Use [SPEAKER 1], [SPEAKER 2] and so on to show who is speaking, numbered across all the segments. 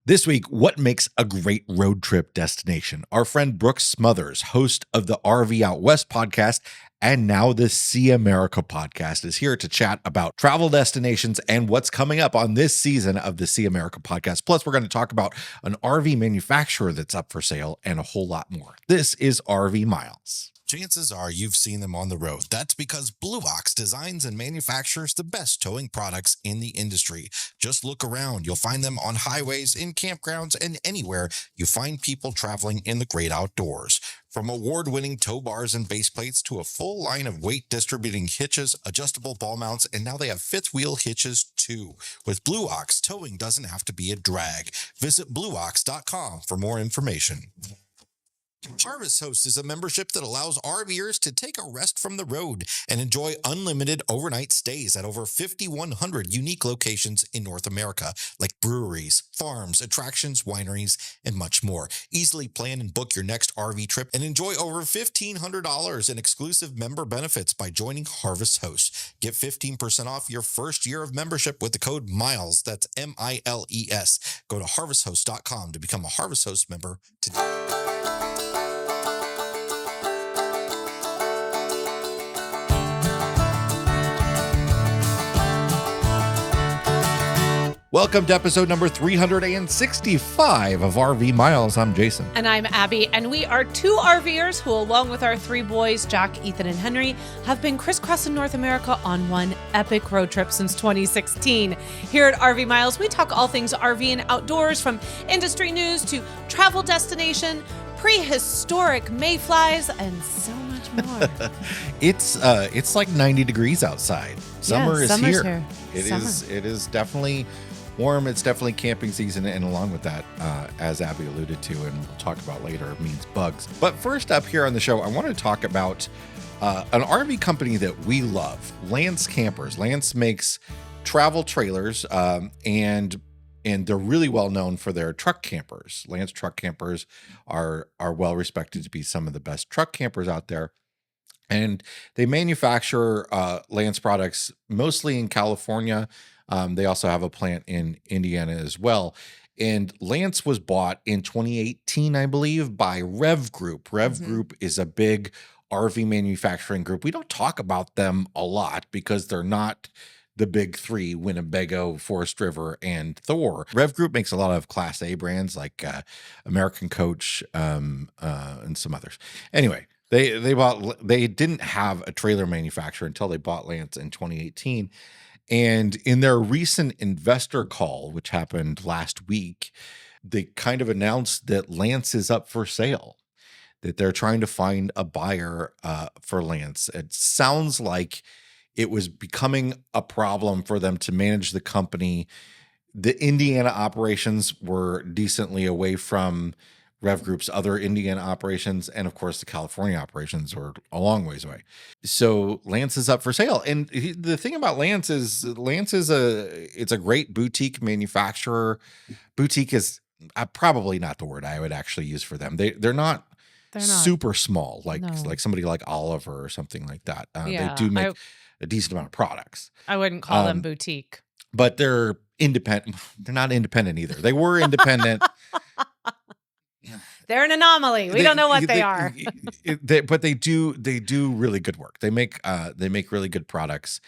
[SPEAKER 1] This week, what makes a great road trip destination? Our friend Brooks Smothers, host of the RV Out West podcast and now the See America podcast, is here to chat about travel destinations and what's coming up on this season of the See America podcast. Plus, we're going to talk about an RV manufacturer that's up for sale and a whole lot more. This is RV Miles.
[SPEAKER 2] Chances are you've seen them on the road. That's because Blue Ox designs and manufactures the best towing products in the industry. Just look around. You'll find them on highways, in campgrounds, and anywhere you find people traveling in the great outdoors. From award-winning tow bars and base plates to a full line of weight-distributing hitches, adjustable ball mounts, and now they have fifth-wheel hitches too. With Blue Ox, towing doesn't have to be a drag. Visit BlueOx.com for more information. Harvest Host is a membership that allows RVers to take a rest from the road and enjoy unlimited overnight stays at over 5,100 unique locations in North America, like breweries, farms, attractions, wineries, and much more. Easily plan and book your next RV trip and enjoy over $1,500 in exclusive member benefits by joining Harvest Host. Get 15% off your first year of membership with the code MILES. That's MILES. Go to harvesthost.com to become a Harvest Host member today.
[SPEAKER 1] Welcome to episode number 365 of RV Miles. I'm Jason.
[SPEAKER 3] And I'm Abby, and we are two RVers who, along with our three boys, Jack, Ethan, and Henry, have been crisscrossing North America on one epic road trip since 2016. Here at RV Miles, we talk all things RV and outdoors, from industry news to travel destination, prehistoric Mayflies, and so much more.
[SPEAKER 1] It's like 90 degrees outside. Summer is here. It is definitely warm. It's definitely camping season, and along with that, as Abby alluded to and we'll talk about later, means bugs. But first up here on the show, I want to talk about an RV company that we love, Lance Campers. Lance makes travel trailers, and they're really well known for their truck campers. Lance truck campers are well respected to be some of the best truck campers out there. And they manufacture Lance products mostly in California. They also have a plant in Indiana as well. And Lance was bought in 2018, I believe, by Rev Group. Rev Group is a big RV manufacturing group. We don't talk about them a lot because they're not the big three: Winnebago, Forest River, and Thor. Rev Group makes a lot of Class A brands like American Coach and some others. Anyway, They didn't have a trailer manufacturer until they bought Lance in 2018. And in their recent investor call, which happened last week, they kind of announced that Lance is up for sale, that they're trying to find a buyer for Lance. It sounds like it was becoming a problem for them to manage the company. The Indiana operations were decently away from Rev Group's other Indiana operations, and of course the California operations are a long ways away. So Lance is up for sale. And the thing about Lance is it's a great boutique manufacturer. Boutique is probably not the word I would actually use for them. They're not super small, like somebody like Oliver or something like that. They do make a decent amount of products.
[SPEAKER 3] I wouldn't call them boutique.
[SPEAKER 1] But they're independent. They're not independent either. They were independent.
[SPEAKER 3] They're an anomaly. We don't know what they are.
[SPEAKER 1] But they do really good work. They make really good products.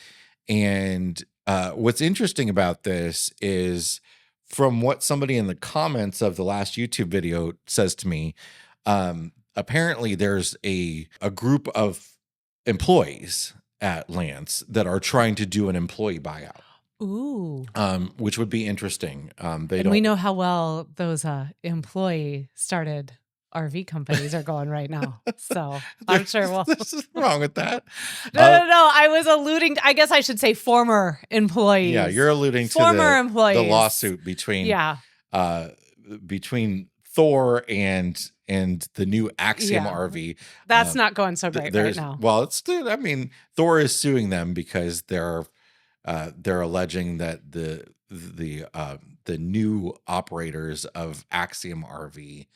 [SPEAKER 1] And what's interesting about this is, from what somebody in the comments of the last YouTube video says to me, apparently there's a group of employees at Lance that are trying to do an employee buyout.
[SPEAKER 3] Ooh.
[SPEAKER 1] Which would be interesting.
[SPEAKER 3] We know how well those employee started RV companies are going right now. So I'm sure
[SPEAKER 1] There's wrong with that.
[SPEAKER 3] No. I was alluding to, I guess I should say, former employees.
[SPEAKER 1] Yeah, you're alluding to
[SPEAKER 3] employees.
[SPEAKER 1] The lawsuit between Thor and the new Axiom RV.
[SPEAKER 3] That's not going so great right now.
[SPEAKER 1] Well, Thor is suing them because they're alleging that the new operators of Axiom RV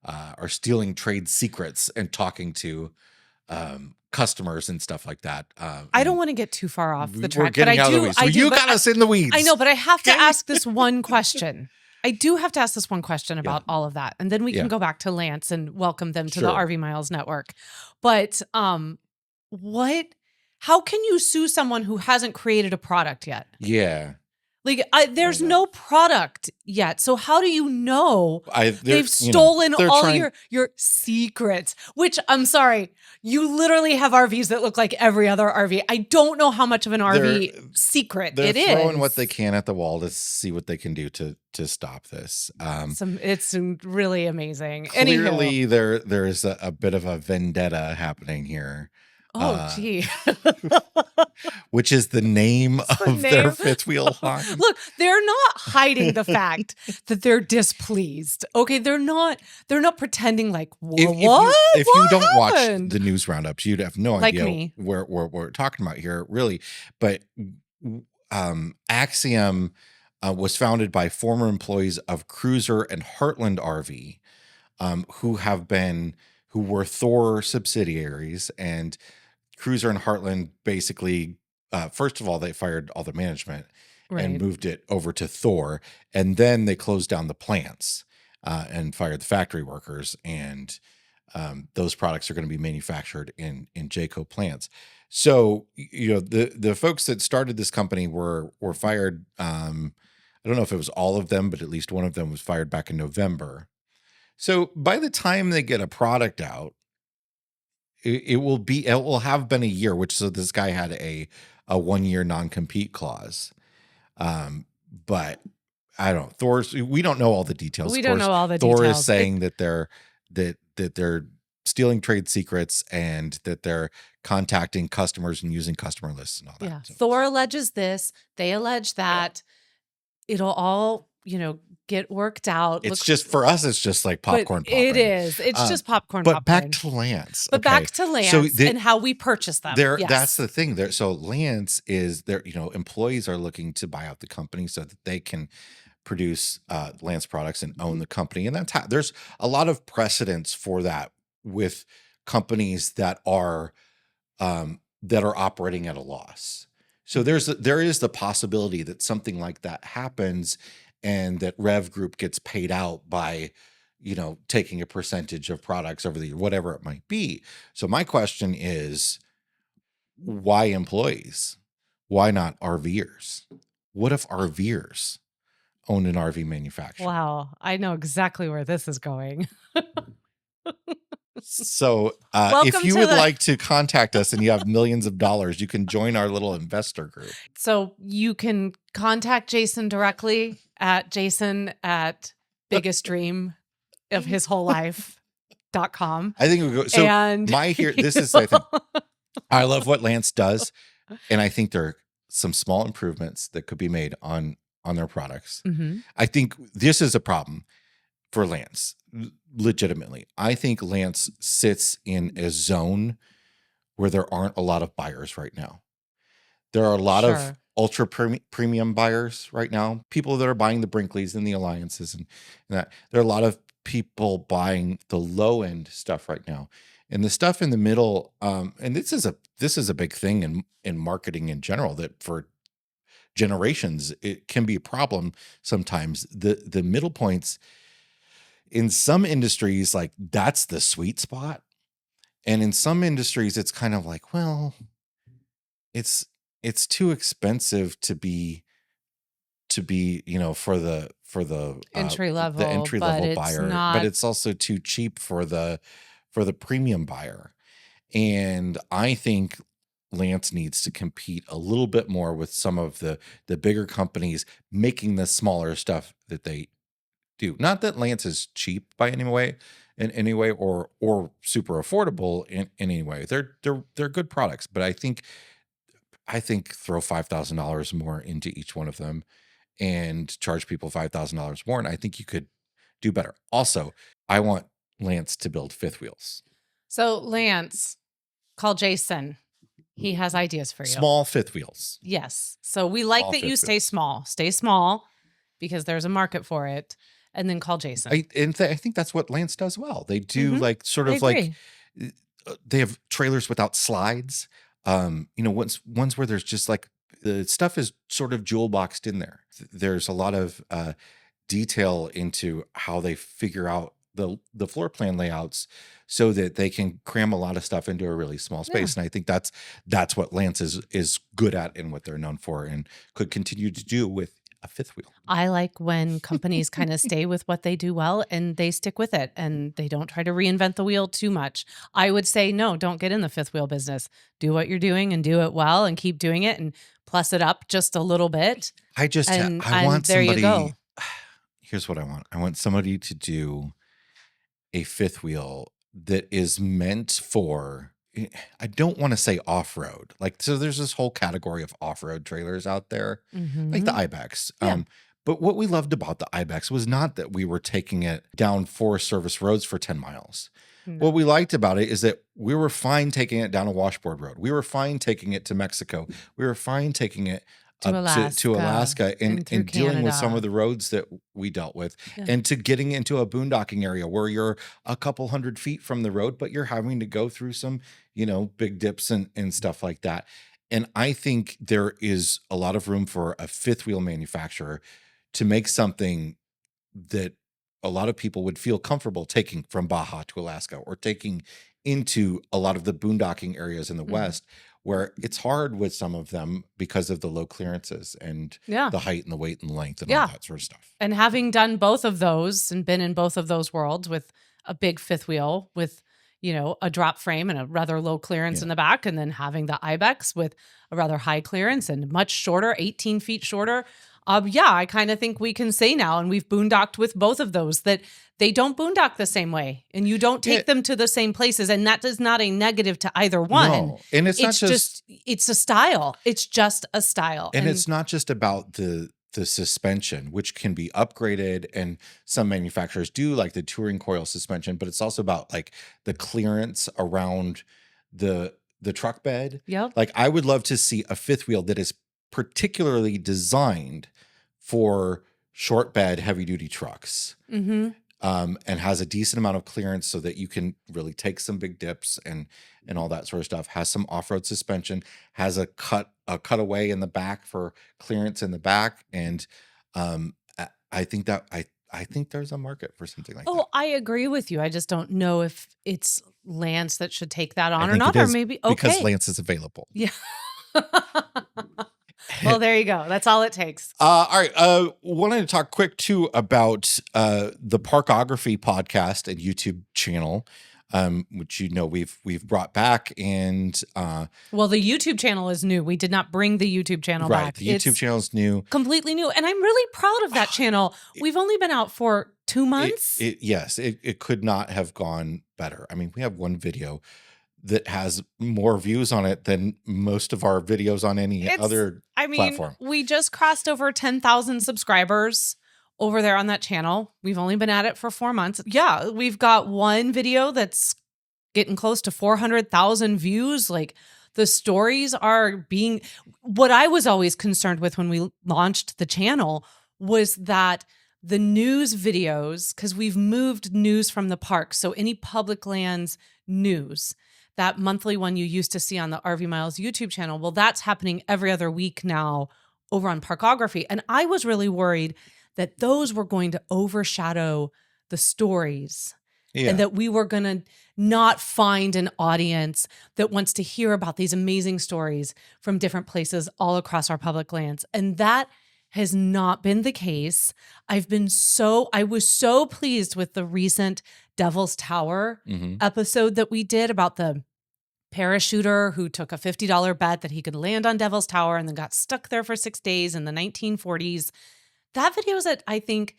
[SPEAKER 1] are stealing trade secrets and talking to customers and stuff like that.
[SPEAKER 3] I don't want to get too far off the track,
[SPEAKER 1] but I do. You got us in the weeds.
[SPEAKER 3] I know, but I have to ask this one question. I do have to ask this one question about all of that, and then we can go back to Lance and welcome them to the RV Miles Network. But how can you sue someone who hasn't created a product yet?
[SPEAKER 1] Yeah.
[SPEAKER 3] Like, there's no product yet. So how do you know they've stolen all your secrets? Which, I'm sorry, you literally have RVs that look like every other RV. I don't know how much of an RV secret it is.
[SPEAKER 1] They're throwing what they can at the wall to see what they can do to stop this.
[SPEAKER 3] It's really amazing.
[SPEAKER 1] Clearly, there is a bit of a vendetta happening here.
[SPEAKER 3] Oh, gee.
[SPEAKER 1] Which is the name of their fifth wheel line.
[SPEAKER 3] Look, they're not hiding the fact that they're displeased. Okay, they're not pretending like, what?
[SPEAKER 1] If you don't watch the news roundups, you'd have no idea where we're talking about here, really. But Axiom was founded by former employees of Cruiser and Heartland RV, who were Thor subsidiaries, and Cruiser and Heartland basically, first of all, they fired all the management and moved it over to Thor. And then they closed down the plants and fired the factory workers. And those products are going to be manufactured in Jayco plants. So, the folks that started this company were fired. I don't know if it was all of them, but at least one of them was fired back in November. So by the time they get a product out, it will have been a year, so this guy had a 1-year non-compete clause. But I don't know. We don't know all the details.
[SPEAKER 3] We don't know all the details.
[SPEAKER 1] Thor is saying that they're stealing trade secrets and that they're contacting customers and using customer lists and all that.
[SPEAKER 3] Yeah. So. Thor alleges this, they allege that. It'll all, get worked out.
[SPEAKER 1] It's just for us. It's just like popcorn.
[SPEAKER 3] It is. It's just popcorn.
[SPEAKER 1] But back to Lance.
[SPEAKER 3] Back to Lance and how we purchase them.
[SPEAKER 1] Yes. That's the thing. There. So Lance is there. Employees are looking to buy out the company so that they can produce Lance products and own the company. And that's how there's a lot of precedence for that with companies that are operating at a loss. So there is the possibility that something like that happens, and that Rev Group gets paid out by, taking a percentage of products over the year, whatever it might be. So my question is, why employees? Why not RVers? What if RVers owned an RV manufacturer?
[SPEAKER 3] Wow, I know exactly where this is going.
[SPEAKER 1] So if you would like to contact us and you have millions of dollars, you can join our little investor group.
[SPEAKER 3] So you can contact Jason directly at jason@biggestdreamofhishwholelife.com.
[SPEAKER 1] I think we go. So this is, I think, I love what Lance does. And I think there are some small improvements that could be made on their products.
[SPEAKER 3] Mm-hmm.
[SPEAKER 1] I think this is a problem for Lance. Legitimately, I think Lance sits in a zone where there aren't a lot of buyers right now. There are a lot of ultra premium buyers right now, people that are buying the Brinkleys and the Alliances and that. There are a lot of people buying the low end stuff right now, and the stuff in the middle. And this is a big thing in marketing in general, that for generations it can be a problem sometimes. The middle points. In some industries, like, that's the sweet spot. And in some industries, it's kind of like, well, it's too expensive to be, for the
[SPEAKER 3] entry level
[SPEAKER 1] buyer, but it's also too cheap for the premium buyer. And I think Lance needs to compete a little bit more with some of the bigger companies making the smaller stuff that they do. Not that Lance is cheap by any way, or super affordable in any way. They're good products, but I think throw $5,000 more into each one of them and charge people $5,000 more, and I think you could do better. Also, I want Lance to build fifth wheels.
[SPEAKER 3] So Lance, call Jason. He has ideas for you.
[SPEAKER 1] Small fifth wheels.
[SPEAKER 3] Yes. So we like that you stay small. Stay small because there's a market for it. And then call Jason.
[SPEAKER 1] I think that's what Lance does well. They do they have trailers without slides. Ones where there's just like the stuff is sort of jewel boxed in there. There's a lot of detail into how they figure out the floor plan layouts so that they can cram a lot of stuff into a really small space. And I think that's what Lance is good at and what they're known for and could continue to do with a fifth wheel.
[SPEAKER 3] I like when companies kind of stay with what they do well and they stick with it and they don't try to reinvent the wheel too much. I would say, no, don't get in the fifth wheel business. Do what you're doing and do it well and keep doing it and plus it up just a little bit.
[SPEAKER 1] I want
[SPEAKER 3] there
[SPEAKER 1] somebody,
[SPEAKER 3] you go.
[SPEAKER 1] Here's what I want. I want somebody to do a fifth wheel that is meant for, I don't want to say off-road. Like, so there's this whole category of off-road trailers out there, like the Ibex.
[SPEAKER 3] Yeah.
[SPEAKER 1] But what we loved about the Ibex was not that we were taking it down 4 service roads for 10 miles.
[SPEAKER 3] No.
[SPEAKER 1] What we liked about it is that we were fine taking it down a washboard road. We were fine taking it to Mexico. We were fine taking it to Alaska and dealing with some of the roads that we dealt with and to getting into a boondocking area where you're a couple 100 feet from the road, but you're having to go through some, big dips and stuff like that. And I think there is a lot of room for a fifth wheel manufacturer to make something that a lot of people would feel comfortable taking from Baja to Alaska or taking into a lot of the boondocking areas in the West, where it's hard with some of them because of the low clearances and the height and the weight and length and all that sort of stuff.
[SPEAKER 3] And having done both of those and been in both of those worlds with a big fifth wheel with, a drop frame and a rather low clearance in the back, and then having the Ibex with a rather high clearance and much shorter, 18 feet shorter. I kind of think we can say now, and we've boondocked with both of those, that they don't boondock the same way and you don't take them to the same places. And that is not a negative to either one.
[SPEAKER 1] No. And it's not just
[SPEAKER 3] it's a style. It's just a style.
[SPEAKER 1] And it's not just about the suspension, which can be upgraded. And some manufacturers do, like the touring coil suspension, but it's also about like the clearance around the truck bed.
[SPEAKER 3] Yep.
[SPEAKER 1] Like I would love to see a fifth wheel that is particularly designed for short bed, heavy duty trucks, and has a decent amount of clearance so that you can really take some big dips and all that sort of stuff. Has some off-road suspension, has a cutaway in the back for clearance in the back, and I think there's a market for something like that.
[SPEAKER 3] I agree with you. I just don't know if it's Lance that should take that on or not, or maybe
[SPEAKER 1] because Lance is available.
[SPEAKER 3] Yeah. Well, there you go. That's all it takes.
[SPEAKER 1] All right. Wanted to talk quick too about the Parkography podcast and YouTube channel, which we've brought back. And
[SPEAKER 3] well, the YouTube channel is new. We did not bring the YouTube channel back.
[SPEAKER 1] The YouTube channel is new,
[SPEAKER 3] completely new, and I'm really proud of that channel. We've only been out for 2 months.
[SPEAKER 1] It could not have gone better. I mean, we have one video that has more views on it than most of our videos on any other platform.
[SPEAKER 3] We just crossed over 10,000 subscribers over there on that channel. We've only been at it for 4 months. Yeah, we've got one video that's getting close to 400,000 views. Like, the stories are being... What I was always concerned with when we launched the channel was that the news videos, because we've moved news from the park, so any public lands news, that monthly one you used to see on the RV Miles YouTube channel, well, that's happening every other week now over on Parkography. And I was really worried that those were going to overshadow the stories and that we were going to not find an audience that wants to hear about these amazing stories from different places all across our public lands. And that has not been the case. I was so pleased with the recent Devil's Tower episode that we did about the parachuter who took a $50 bet that he could land on Devil's Tower and then got stuck there for 6 days in the 1940s. That video is at, I think,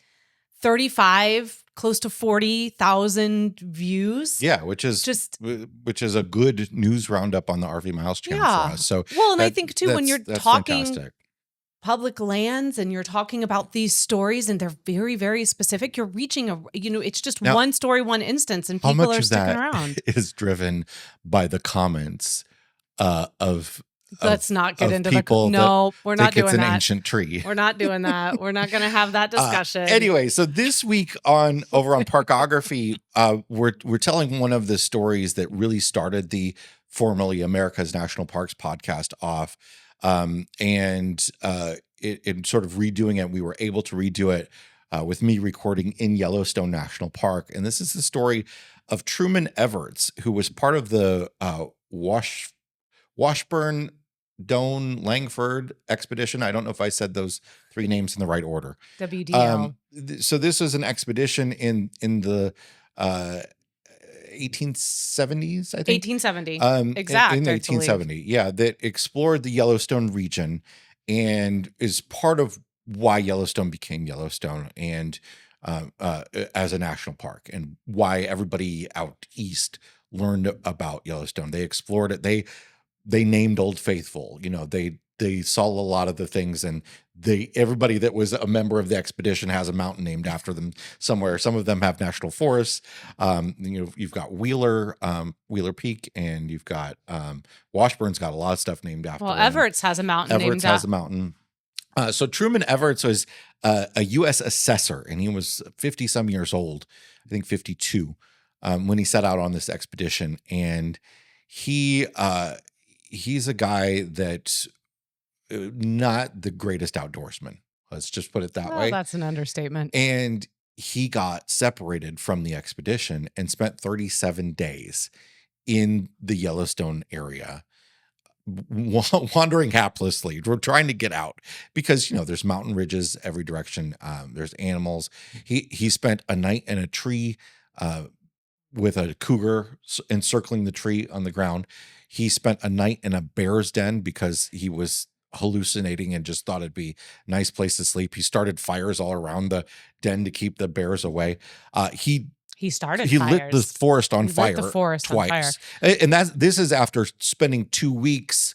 [SPEAKER 3] 35, close to 40,000 views.
[SPEAKER 1] Yeah, which is a good news roundup on the RV Miles channel for us. So
[SPEAKER 3] I think too, when you're talking
[SPEAKER 1] fantastic.
[SPEAKER 3] Public lands and you're talking about these stories and they're very, very specific, you're reaching it's just now, one story, one instance, and people are sticking around.
[SPEAKER 1] Is driven by the comments of
[SPEAKER 3] Let's not get into
[SPEAKER 1] people.
[SPEAKER 3] No, we're not doing that.
[SPEAKER 1] It's an ancient tree.
[SPEAKER 3] We're not doing that. We're not going to have that discussion.
[SPEAKER 1] Anyway, so this week over on Parkography, we're telling one of the stories that really started the formerly America's National Parks podcast off. And in sort of redoing it, we were able to redo it with me recording in Yellowstone National Park. And this is the story of Truman Everts, who was part of the Washburn, Doan, Langford expedition. I don't know if I said those three names in the right order.
[SPEAKER 3] WDL.
[SPEAKER 1] So this was an expedition in the 1870s, I think.
[SPEAKER 3] 1870.
[SPEAKER 1] Exact. In 1870. Yeah, that explored the Yellowstone region and is part of why Yellowstone became Yellowstone and as a national park, and why everybody out east learned about Yellowstone. They explored it. They named Old Faithful. They saw a lot of the things, and everybody that was a member of the expedition has a mountain named after them somewhere. Some of them have national forests. You've got Wheeler Peak, and you've got Washburn's got a lot of stuff named after.
[SPEAKER 3] Well, Everts has a mountain.
[SPEAKER 1] Everts has a mountain. So Truman Everts was a U.S. assessor, and he was 50 some years old, I think 52, when he set out on this expedition. And he's a guy that's not the greatest outdoorsman. Let's just put it that way.
[SPEAKER 3] That's an understatement.
[SPEAKER 1] And he got separated from the expedition and spent 37 days in the Yellowstone area, wandering haplessly. We're trying to get out because, there's mountain ridges every direction. There's animals. He spent a night in a tree with a cougar encircling the tree on the ground. He spent a night in a bear's den because he was hallucinating and just thought it'd be a nice place to sleep. He started fires all around the den to keep the bears away. He lit the forest on fire twice. And this is after spending 2 weeks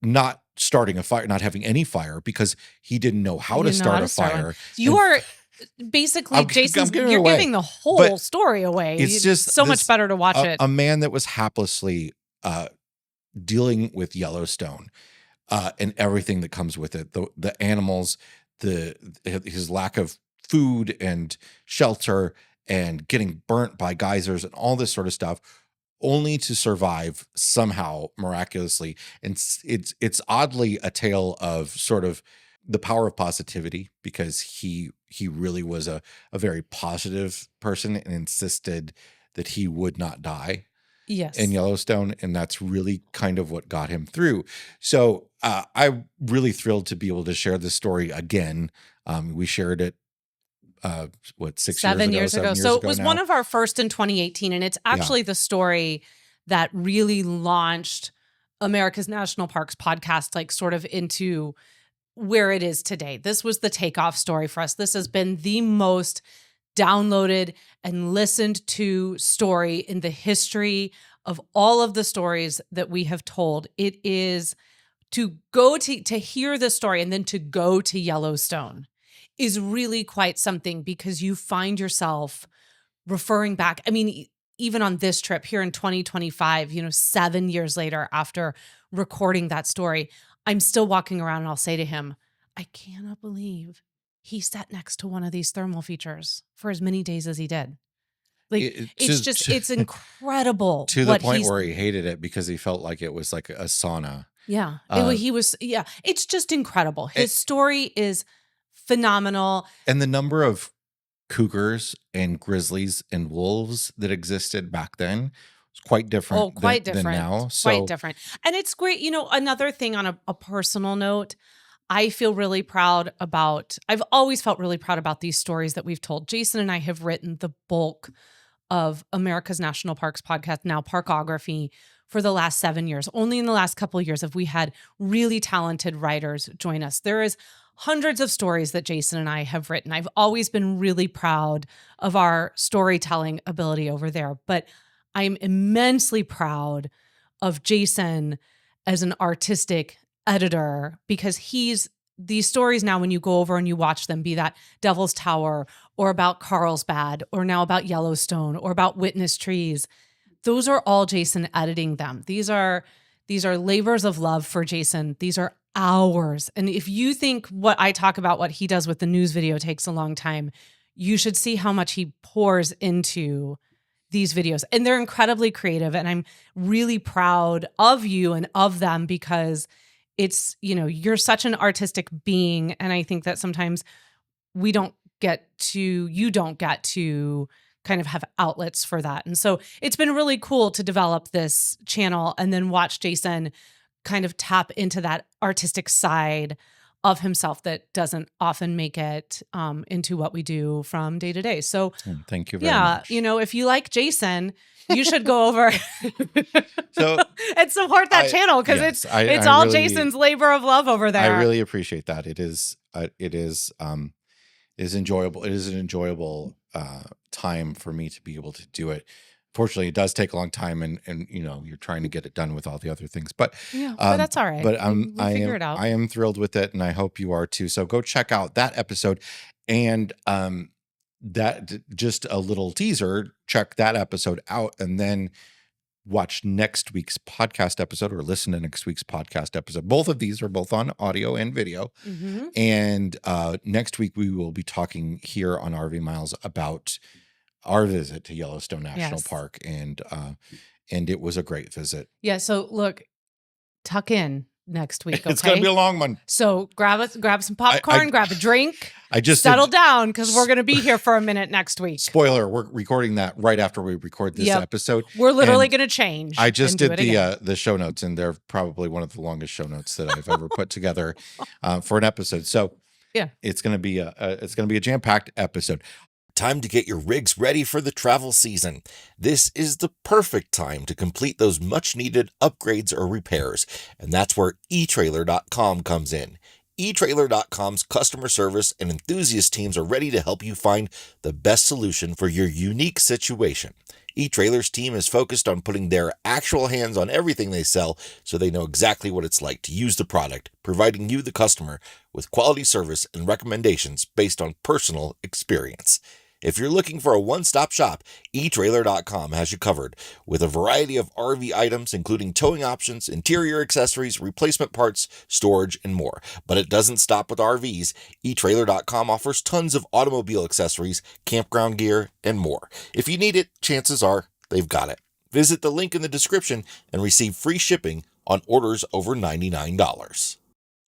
[SPEAKER 1] not starting a fire, not having any fire, because he didn't know how to start a fire.
[SPEAKER 3] You are basically, Jason, you're giving the whole story away.
[SPEAKER 1] It's just
[SPEAKER 3] so much better to watch it.
[SPEAKER 1] A man that was haplessly dealing with Yellowstone and everything that comes with it, the animals, his lack of food and shelter, and getting burnt by geysers and all this sort of stuff, only to survive somehow miraculously. And it's oddly a tale of sort of the power of positivity, because he really was a very positive person and insisted that he would not die.
[SPEAKER 3] Yes.
[SPEAKER 1] In Yellowstone, and that's really kind of what got him through. So I'm really thrilled to be able to share this story again. We shared it, 7 years ago.
[SPEAKER 3] So it was one of our first in 2018, and it's actually the story that really launched America's National Parks podcast, like sort of into where it is today. This was the takeoff story for us. This has been the most downloaded and listened to story in the history of all of the stories that we have told. It is to go to hear the story and then to go to Yellowstone is really quite something, because you find yourself referring back. I mean, even on this trip here in 2025, 7 years later after recording that story, I'm still walking around and I'll say to him, I cannot believe he sat next to one of these thermal features for as many days as he did. Like, it's incredible.
[SPEAKER 1] To the point where he hated it because he felt like it was like a sauna.
[SPEAKER 3] Yeah. It's just incredible. His story is phenomenal.
[SPEAKER 1] And the number of cougars and grizzlies and wolves that existed back then was quite different. Than now.
[SPEAKER 3] Quite different. And it's great. Another thing on a personal note, I feel really proud about, I've always felt really proud about these stories that we've told. Jason and I have written the bulk of America's National Parks podcast, now Parkography, for the last 7 years. Only in the last couple of years have we had really talented writers join us. There is hundreds of stories that Jason and I have written. I've always been really proud of our storytelling ability over there, but I'm immensely proud of Jason as an artistic editor, because these stories now, when you go over and you watch them, be that Devil's Tower or about Carlsbad or now about Yellowstone or about Witness Trees, those are all Jason editing them. These are labors of love for Jason. These are hours. And if you think what I talk about, what he does with the news video takes a long time, you should see how much he pours into these videos. And they're incredibly creative. And I'm really proud of you and of them, because it's, you're such an artistic being. And I think that sometimes we don't don't get to kind of have outlets for that. And so it's been really cool to develop this channel and then watch Jason kind of tap into that artistic side of himself that doesn't often make it into what we do from day to day. So
[SPEAKER 1] thank you very much.
[SPEAKER 3] If you like Jason, you should go over
[SPEAKER 1] so
[SPEAKER 3] and support that channel, because it's all really, Jason's labor of love over there.
[SPEAKER 1] I really appreciate that. It is enjoyable. It is an enjoyable time for me to be able to do it. Fortunately, it does take a long time, and you're trying to get it done with all the other things. But
[SPEAKER 3] but that's all right.
[SPEAKER 1] But I am thrilled with it, and I hope you are too. So go check out that episode, and that just a little teaser. Check that episode out, and then watch next week's podcast episode, or listen to next week's podcast episode. Both of these are both on audio and video.
[SPEAKER 3] Mm-hmm.
[SPEAKER 1] And next week we will be talking here on RV Miles about our visit to Yellowstone National Park, and it was a great visit.
[SPEAKER 3] Yeah. So look, tuck in next week. Okay?
[SPEAKER 1] It's going to be a long one.
[SPEAKER 3] So grab some popcorn, grab a drink.
[SPEAKER 1] I just
[SPEAKER 3] settle down, because we're going to be here for a minute next week.
[SPEAKER 1] Spoiler: we're recording that right after we record this episode.
[SPEAKER 3] We're literally going to change.
[SPEAKER 1] I just did the show notes, and they're probably one of the longest show notes that I've ever put together for an episode. So it's going to be a jam-packed episode.
[SPEAKER 2] Time to get your rigs ready for the travel season. This is the perfect time to complete those much-needed upgrades or repairs, and that's where eTrailer.com comes in. eTrailer.com's customer service and enthusiast teams are ready to help you find the best solution for your unique situation. eTrailer's team is focused on putting their actual hands on everything they sell, so they know exactly what it's like to use the product, providing you, the customer, with quality service and recommendations based on personal experience. If you're looking for a one-stop shop, eTrailer.com has you covered, with a variety of RV items, including towing options, interior accessories, replacement parts, storage, and more. But it doesn't stop with RVs. eTrailer.com offers tons of automobile accessories, campground gear, and more. If you need it, chances are they've got it. Visit the link in the description and receive free shipping on orders over $99.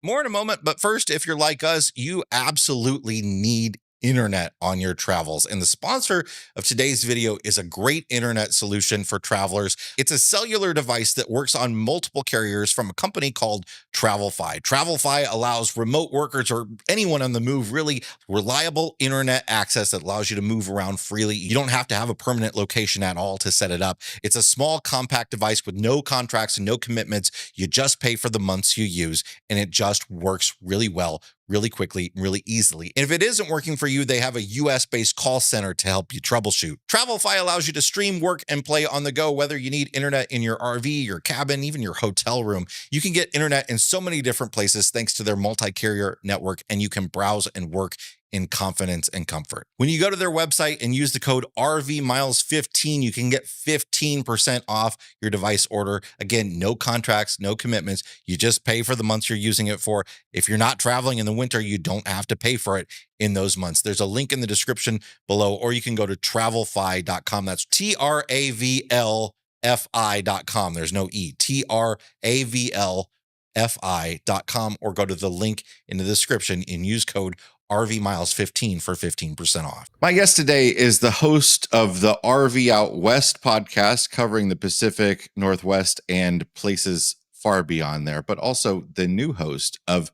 [SPEAKER 1] More in a moment, but first, if you're like us, you absolutely need internet on your travels. And the sponsor of today's video is a great internet solution for travelers. It's a cellular device that works on multiple carriers from a company called Travelfi. Travelfi allows remote workers or anyone on the move really reliable internet access that allows you to move around freely. You don't have to have a permanent location at all to set it up. It's a small, compact device with no contracts and no commitments. You just pay for the months you use, and it just works really well, really quickly, really easily. And if it isn't working for you, they have a US-based call center to help you troubleshoot. Travelfi allows you to stream, work, and play on the go, whether you need internet in your RV, your cabin, even your hotel room. You can get internet in so many different places thanks to their multi-carrier network, and you can browse and work in confidence and comfort. When you go to their website and use the code RVMiles15, you can get 15% off your device order. Again, no contracts, no commitments. You just pay for the months you're using it for. If you're not traveling in the winter, you don't have to pay for it in those months. There's a link in the description below, or you can go to travelfi.com. That's TRAVLFI.com. There's no E. TRAVLFI.com, or go to the link in the description and use code RVMiles15 for 15% off. My guest today is the host of the RV Out West podcast, covering the Pacific Northwest and places far beyond there, but also the new host of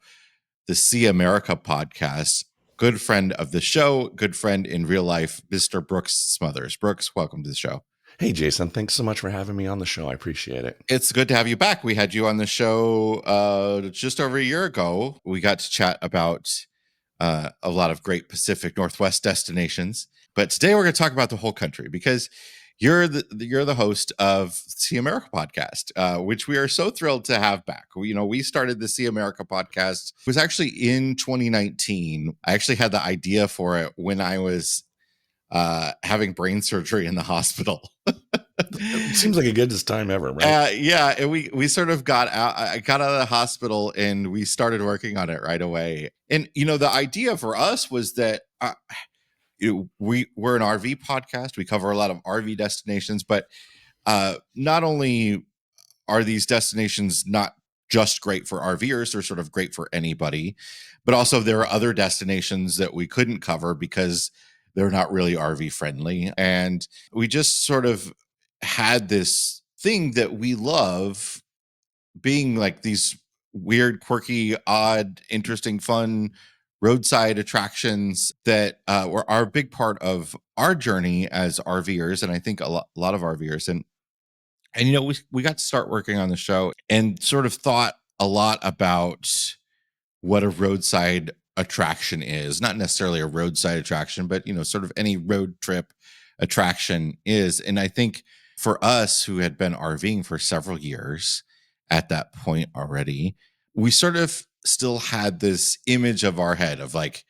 [SPEAKER 1] the See America podcast, good friend of the show, good friend in real life, Mr. Brooks Smothers. Brooks, welcome to the show.
[SPEAKER 4] Hey, Jason, thanks so much for having me on the show. I appreciate it.
[SPEAKER 1] It's good to have you back. We had you on the show just over a year ago. We got to chat about a lot of great Pacific Northwest destinations. But today we're going to talk about the whole country, because you're the host of See America podcast, which we are so thrilled to have back. We started the See America podcast. It was actually in 2019. I actually had the idea for it when I was having brain surgery in the hospital.
[SPEAKER 4] It seems like a good time ever, right?
[SPEAKER 1] Yeah, and we sort of got out. I got out of the hospital and we started working on it right away. And the idea for us was that we're an RV podcast. We cover a lot of RV destinations, but not only are these destinations not just great for RVers. They're sort of great for anybody. But also there are other destinations that we couldn't cover because they're not really RV friendly. And we just sort of had this thing that we love being like these weird, quirky, odd, interesting, fun roadside attractions that are a big part of our journey as RVers. And I think a lot of RVers. And we got to start working on the show and sort of thought a lot about what a roadside attraction is. Not necessarily a roadside attraction, but sort of any road trip attraction is. And I think for us who had been RVing for several years at that point already, we sort of still had this image of our head of like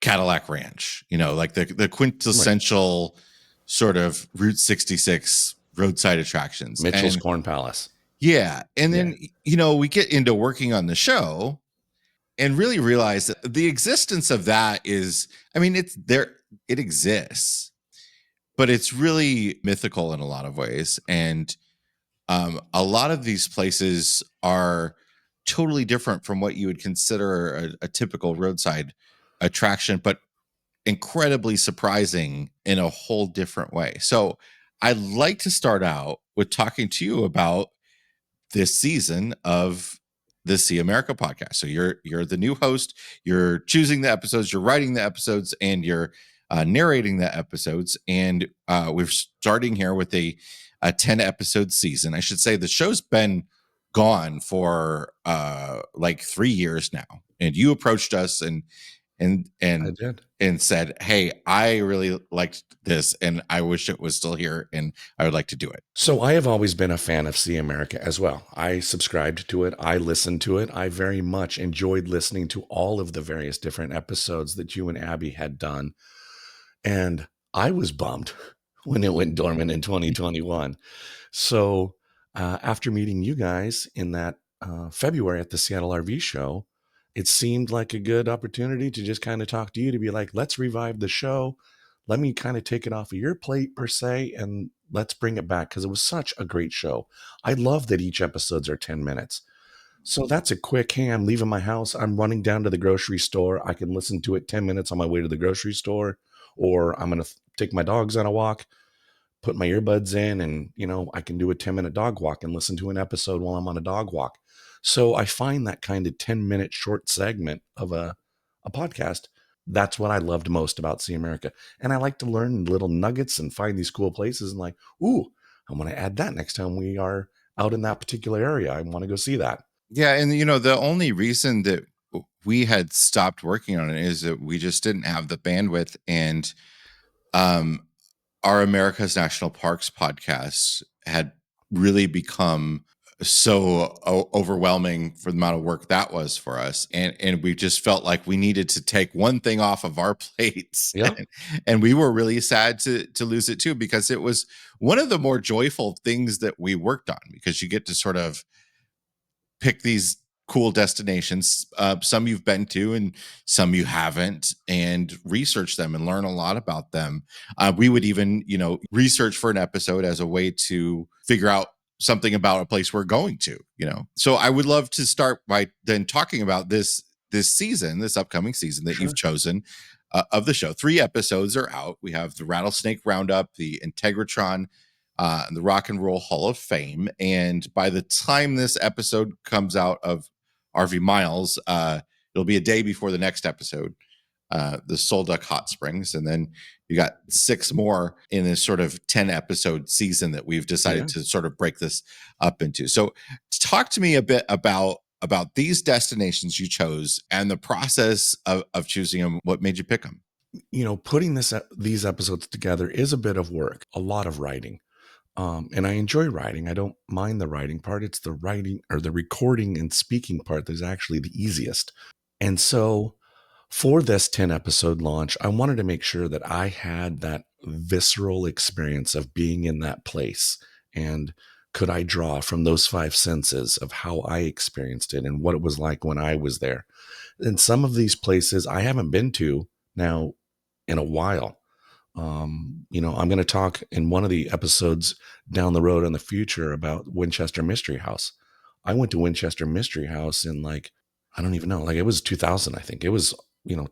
[SPEAKER 1] Cadillac Ranch, like the quintessential sort of Route 66 roadside attractions.
[SPEAKER 4] Mitchell's Corn Palace.
[SPEAKER 1] Yeah. And then, we get into working on the show and really realize that the existence of that is, it's there, it exists, but it's really mythical in a lot of ways. And a lot of these places are totally different from what you would consider a typical roadside attraction, but incredibly surprising in a whole different way. So I'd like to start out with talking to you about this season of the See America podcast. So you're the new host, you're choosing the episodes, you're writing the episodes, and you're narrating the episodes. And we're starting here with a 10 episode season. I should say the show's been gone for like 3 years now. And you approached us and said, "Hey, I really liked this and I wish it was still here and I would like to do it."
[SPEAKER 4] So I have always been a fan of See America as well. I subscribed to it. I listened to it. I very much enjoyed listening to all of the various different episodes that you and Abby had done. And I was bummed when it went dormant in 2021. So after meeting you guys in that February at the Seattle RV show, it seemed like a good opportunity to just kind of talk to you, to be like, let's revive the show. Let me kind of take it off of your plate per se, and let's bring it back, because it was such a great show. I love that each episodes are 10 minutes. So that's a quick, hey, I'm leaving my house, I'm running down to the grocery store. I can listen to it 10 minutes on my way to the grocery store, or I'm going to take my dogs on a walk, put my earbuds in, and, I can do a 10-minute dog walk and listen to an episode while I'm on a dog walk. So I find that kind of 10-minute short segment of a podcast, that's what I loved most about See America. And I like to learn little nuggets and find these cool places and like, ooh, I want to add that next time we are out in that particular area. I want to go see that.
[SPEAKER 1] Yeah. And, the only reason that we had stopped working on it is that we just didn't have the bandwidth. And our America's National Parks podcast had really become so overwhelming for the amount of work that was for us. And we just felt like we needed to take one thing off of our plates.
[SPEAKER 4] Yeah.
[SPEAKER 1] And we were really sad to lose it too, because it was one of the more joyful things that we worked on, because you get to sort of pick these cool destinations, some you've been to and some you haven't, and research them and learn a lot about them. We would even, research for an episode as a way to figure out something about a place we're going to, So I would love to start by then talking about this upcoming season that you've chosen of the show. 3 episodes are out. We have the Rattlesnake Roundup, the Integratron, and the Rock and Roll Hall of Fame. And by the time this episode comes out of RV Miles, it'll be a day before the next episode, the Soul Duck Hot Springs. And then you got 6 more in this sort of 10 episode season that we've decided to sort of break this up into. So talk to me a bit about these destinations you chose and the process of choosing them. What made you pick them?
[SPEAKER 4] Putting these episodes together is a bit of work, a lot of writing. And I enjoy writing. I don't mind the writing part. It's the writing or the recording and speaking part that's actually the easiest. And so for this 10 episode launch, I wanted to make sure that I had that visceral experience of being in that place. And could I draw from those 5 senses of how I experienced it and what it was like when I was there? And some of these places I haven't been to now in a while. I'm going to talk in one of the episodes down the road in the future about Winchester Mystery House. I went to Winchester Mystery House in like, I don't even know, like it was 2000, I think. It was,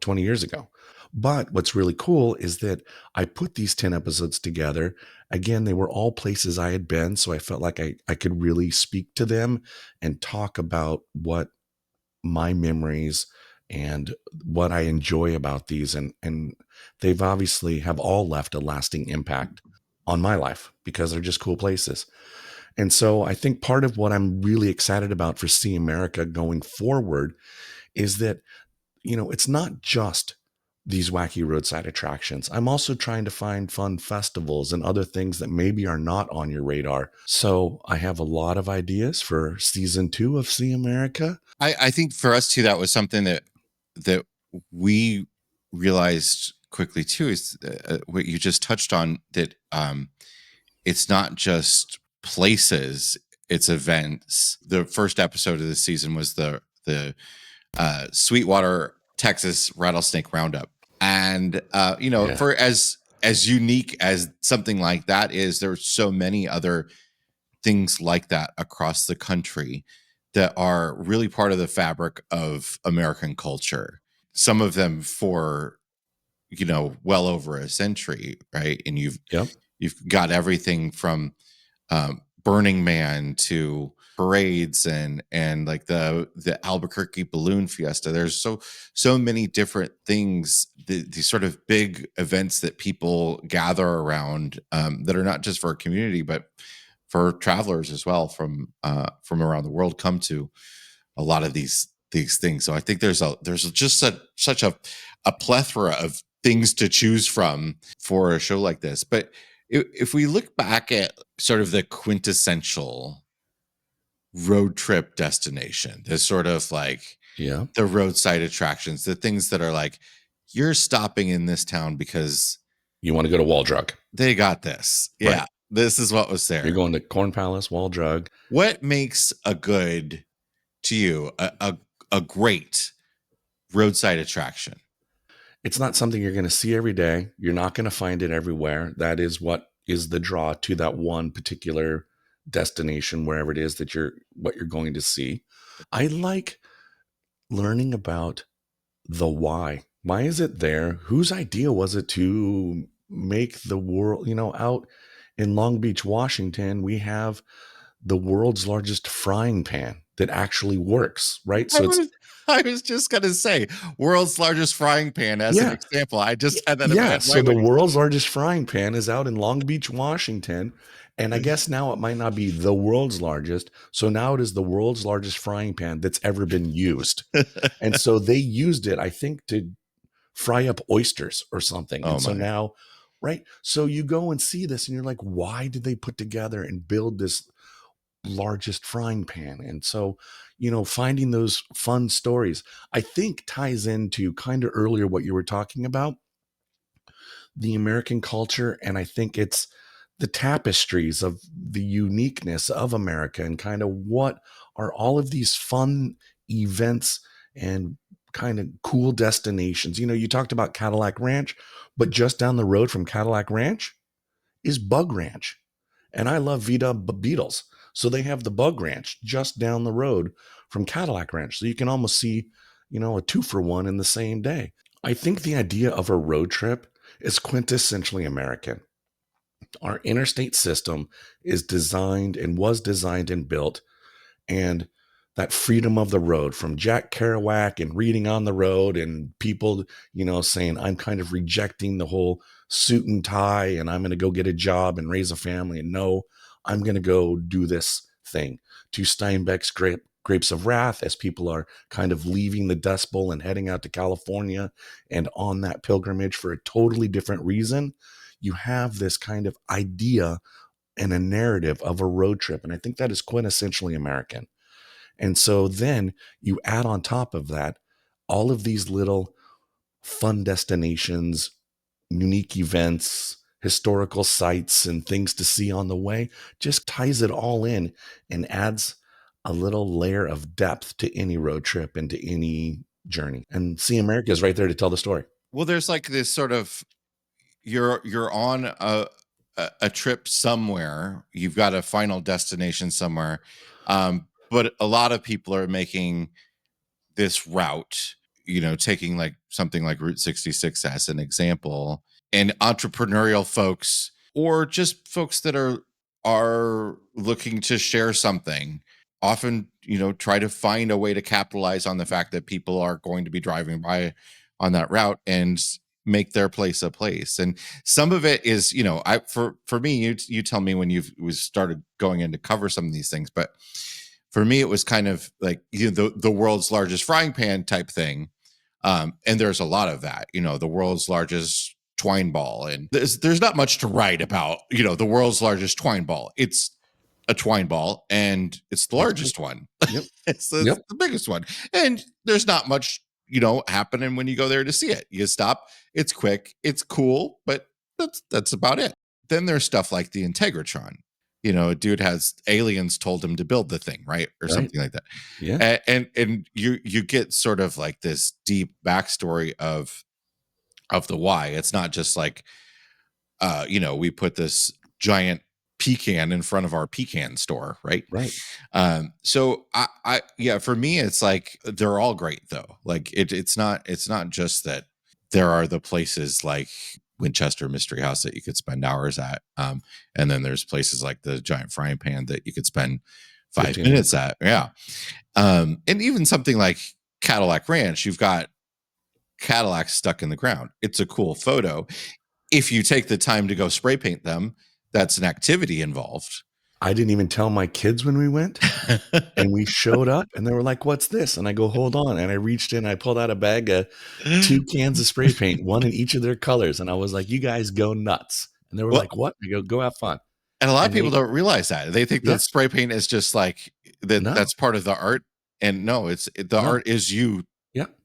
[SPEAKER 4] 20 years ago. But what's really cool is that I put these 10 episodes together. Again, they were all places I had been. So I felt like I could really speak to them and talk about what my memories and what I enjoy about these. And they've obviously have all left a lasting impact on my life because they're just cool places. And so I think part of what I'm really excited about for See America going forward is that, it's not just these wacky roadside attractions. I'm also trying to find fun festivals and other things that maybe are not on your radar. So I have a lot of ideas for season 2 of See America.
[SPEAKER 1] I think for us too, that was something that we realized quickly too, is what you just touched on, that it's not just places, it's events. The first episode of the season was the Sweetwater, Texas Rattlesnake Roundup. And for as unique as something like that is, there's so many other things like that across the country that are really part of the fabric of American culture. Some of them for well over a century, right? And you've got everything from Burning Man to parades and like the Albuquerque Balloon Fiesta. There's so many different things, these sort of big events that people gather around, that are not just for a community, but for travelers as well from around the world, come to a lot of these things. So I think there's just such a plethora of things to choose from for a show like this. But if we look back at sort of the quintessential road trip destination, the sort of like the roadside attractions, the things that are like, you're stopping in this town because
[SPEAKER 4] you want to go to Wall Drug.
[SPEAKER 1] They got this. Yeah. Right. This is what was there.
[SPEAKER 4] You're going to Corn Palace, Wall Drug.
[SPEAKER 1] What makes a good, to you, a great roadside attraction?
[SPEAKER 4] It's not something you're going to see every day. You're not going to find it everywhere. That is what is the draw to that one particular destination, wherever it is that you're going to see. I like learning about the why. Why is it there? Whose idea was it to make the world, out in Long Beach, Washington, we have the world's largest frying pan that actually works, right? So
[SPEAKER 1] I was just going to say world's largest frying pan as an example. I just had that.
[SPEAKER 4] Yeah. So the world's largest frying pan is out in Long Beach, Washington. And I guess now it might not be the world's largest. So now it is the world's largest frying pan that's ever been used. And so they used it, I think, to fry up oysters or something. And so now, right. So you go and see this and you're like, why did they put together and build this largest frying pan? And so, finding those fun stories, I think ties into kind of earlier what you were talking about, the American culture. And I think it's the tapestries of the uniqueness of America and kind of what are all of these fun events and kind of cool destinations. You talked about Cadillac Ranch, but just down the road from Cadillac Ranch is Bug Ranch. And I love Vita Beetles. So they have the Bug Ranch just down the road from Cadillac Ranch. So you can almost see, a 2-for-1 in the same day. I think the idea of a road trip is quintessentially American. Our interstate system is designed and was designed and built, and that freedom of the road from Jack Kerouac and reading on the road and people, saying, I'm kind of rejecting the whole suit and tie and I'm going to go get a job and raise a family. And no, I'm going to go do this thing, to Steinbeck's Grapes of Wrath, as people are kind of leaving the Dust Bowl and heading out to California and on that pilgrimage for a totally different reason. You have this kind of idea and a narrative of a road trip. And I think that is quintessentially American. And so then you add on top of that all of these little fun destinations, unique events, historical sites, and things to see on the way, just ties it all in and adds a little layer of depth to any road trip and to any journey. And See America is right there to tell the story.
[SPEAKER 1] Well, there's like this sort of, you're on a trip somewhere, you've got a final destination somewhere, But a lot of people are making this route, taking like something like Route 66 as an example, and entrepreneurial folks or just folks that are looking to share something often, try to find a way to capitalize on the fact that people are going to be driving by on that route and make their place a place. And some of it is, for me, you tell me when you've started going in to cover some of these things, but for me, it was kind of like the world's largest frying pan type thing. And there's a lot of that, the world's largest twine ball. And there's not much to write about, the world's largest twine ball. It's a twine ball and it's the largest one.
[SPEAKER 4] Yep.
[SPEAKER 1] It's the biggest one. And there's not much, happening when you go there to see it. You stop, it's quick, it's cool, but that's about it. Then there's stuff like the Integratron. A dude has aliens told him to build the thing, right? Or something like that.
[SPEAKER 4] Yeah.
[SPEAKER 1] And you get sort of like this deep backstory of the why. It's not just like we put this giant pecan in front of our pecan store, right?
[SPEAKER 4] Right.
[SPEAKER 1] So I for me, it's like they're all great though. Like it's not just that there are the places like Winchester Mystery House that you could spend hours at. And then there's places like the giant frying pan that you could spend 5 minutes at. Yeah. And even something like Cadillac Ranch, you've got Cadillacs stuck in the ground. It's a cool photo. If you take the time to go spray paint them, that's an activity involved.
[SPEAKER 4] I didn't even tell my kids when we went, and we showed up and they were like, "What's this?" And I go, "Hold on." And I reached in, I pulled out a bag of 2 cans of spray paint, one in each of their colors. And I was like, "You guys go nuts." And they were like, "What?" I go have fun.
[SPEAKER 1] And a lot of people don't realize that. They think that spray paint is just like that. No. That's part of the art. And no, art is you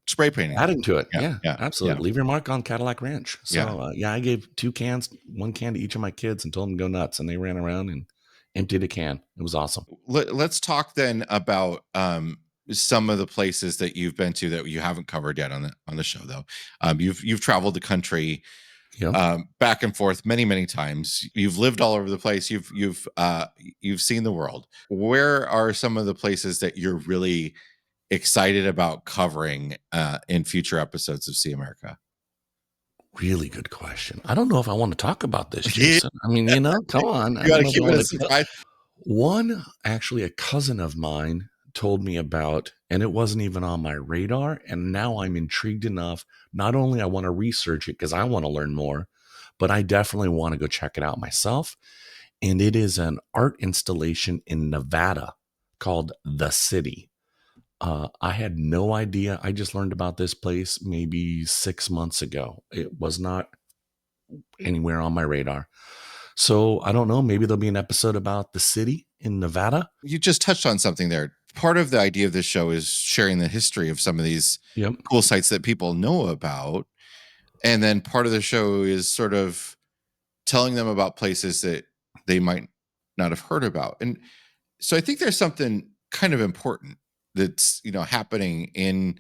[SPEAKER 1] spray painting.
[SPEAKER 4] Adding to it. Yeah, absolutely. Yeah. Leave your mark on Cadillac Ranch. So I gave 2 cans, 1 can to each of my kids and told them to go nuts. And they ran around and emptied a can. It was awesome.
[SPEAKER 1] Let's talk then about some of the places that you've been to that you haven't covered yet on the show, though. You've traveled the country back and forth many times. You've lived all over the place. You've seen the world. Where are some of the places that you're really excited about covering in future episodes of See America?
[SPEAKER 4] Really good question. I don't know if I want to talk about this, Jason. I mean, come on.
[SPEAKER 1] You got to keep it a surprise.
[SPEAKER 4] One, actually, a cousin of mine told me about, and it wasn't even on my radar. And now I'm intrigued enough. Not only I want to research it because I want to learn more, but I definitely want to go check it out myself. And it is an art installation in Nevada called The City. I had no idea. I just learned about this place maybe 6 months ago. It was not anywhere on my radar. So I don't know. Maybe there'll be an episode about the city in Nevada.
[SPEAKER 1] You just touched on something there. Part of the idea of this show is sharing the history of some of these cool sites that people know about. And then part of the show is sort of telling them about places that they might not have heard about. And so I think there's something kind of important that's happening in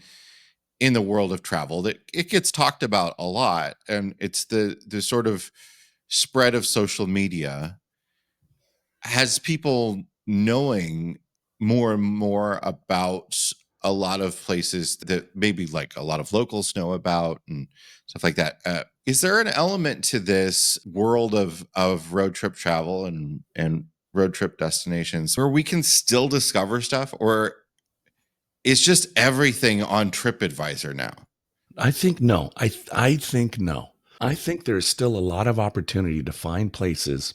[SPEAKER 1] the world of travel that it gets talked about a lot, and it's the sort of spread of social media has people knowing more and more about a lot of places that maybe like a lot of locals know about and stuff like that. Is there an element to this world of road trip travel and road trip destinations where we can still discover stuff, or it's just everything on TripAdvisor now?
[SPEAKER 4] I think no. I think no. I think there's still a lot of opportunity to find places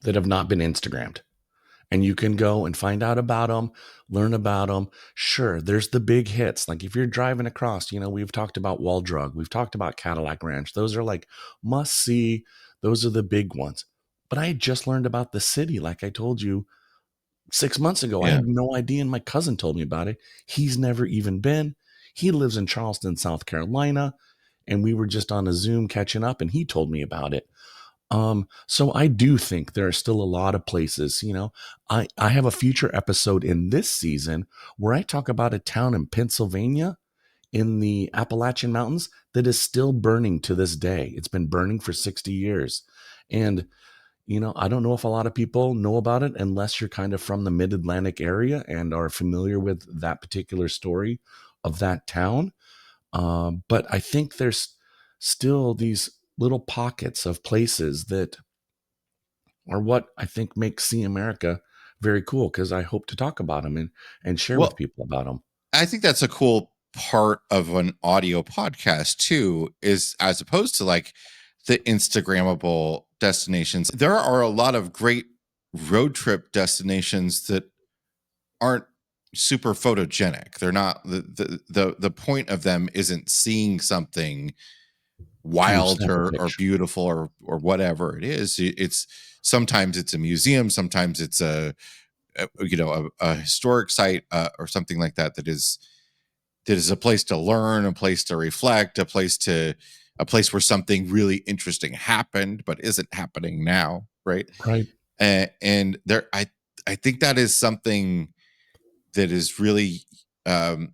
[SPEAKER 4] that have not been Instagrammed. And you can go and find out about them, learn about them. Sure, there's the big hits. Like if you're driving across, we've talked about Wall Drug. We've talked about Cadillac Ranch. Those are like must see. Those are the big ones. But I had just learned about the city, like I told you, 6 months ago. I had no idea, and my cousin told me about it. He's never even been. He lives in Charleston, South Carolina, and we were just on a Zoom catching up, and he told me about it. So I do think there are still a lot of places. I have a future episode in this season where I talk about a town in Pennsylvania in the Appalachian Mountains that is still burning to this day. It's been burning for 60 years. And I don't know if a lot of people know about it unless you're kind of from the Mid-Atlantic area and are familiar with that particular story of that town. But I think there's still these little pockets of places that are what I think makes See America very cool, because I hope to talk about them and share with
[SPEAKER 1] Well,
[SPEAKER 4] people about them.
[SPEAKER 1] I think that's a cool part of an audio podcast too, is as opposed to like the Instagrammable destinations. There are a lot of great road trip destinations that aren't super photogenic. They're not the point of them isn't seeing something
[SPEAKER 4] Huge
[SPEAKER 1] wild
[SPEAKER 4] sample
[SPEAKER 1] or
[SPEAKER 4] picture.
[SPEAKER 1] beautiful or whatever it is. It's sometimes it's a museum, sometimes it's a historic site or something like that that is a place to learn, a place to reflect, a place where something really interesting happened but isn't happening now, right?
[SPEAKER 4] Right.
[SPEAKER 1] And there, I think that is something that is really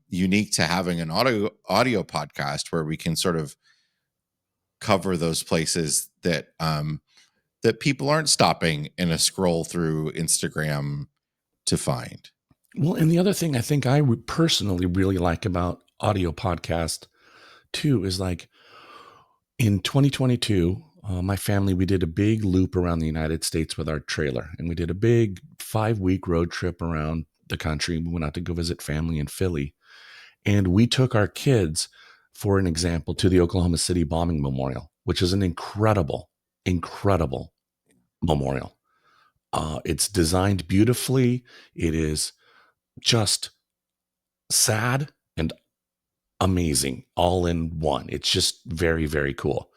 [SPEAKER 1] unique to having an audio podcast where we can sort of cover those places that people aren't stopping in a scroll through Instagram to find.
[SPEAKER 4] Well, and the other thing I think I personally really like about audio podcast too is like in 2022, my family, we did a big loop around the United States with our trailer, and we did a big 5-week road trip around the country. We went out to go visit family in Philly, and we took our kids, for an example, to the Oklahoma City Bombing Memorial, which is an incredible, incredible memorial. It's designed beautifully. It is just sad and amazing all in one. It's just very, very cool.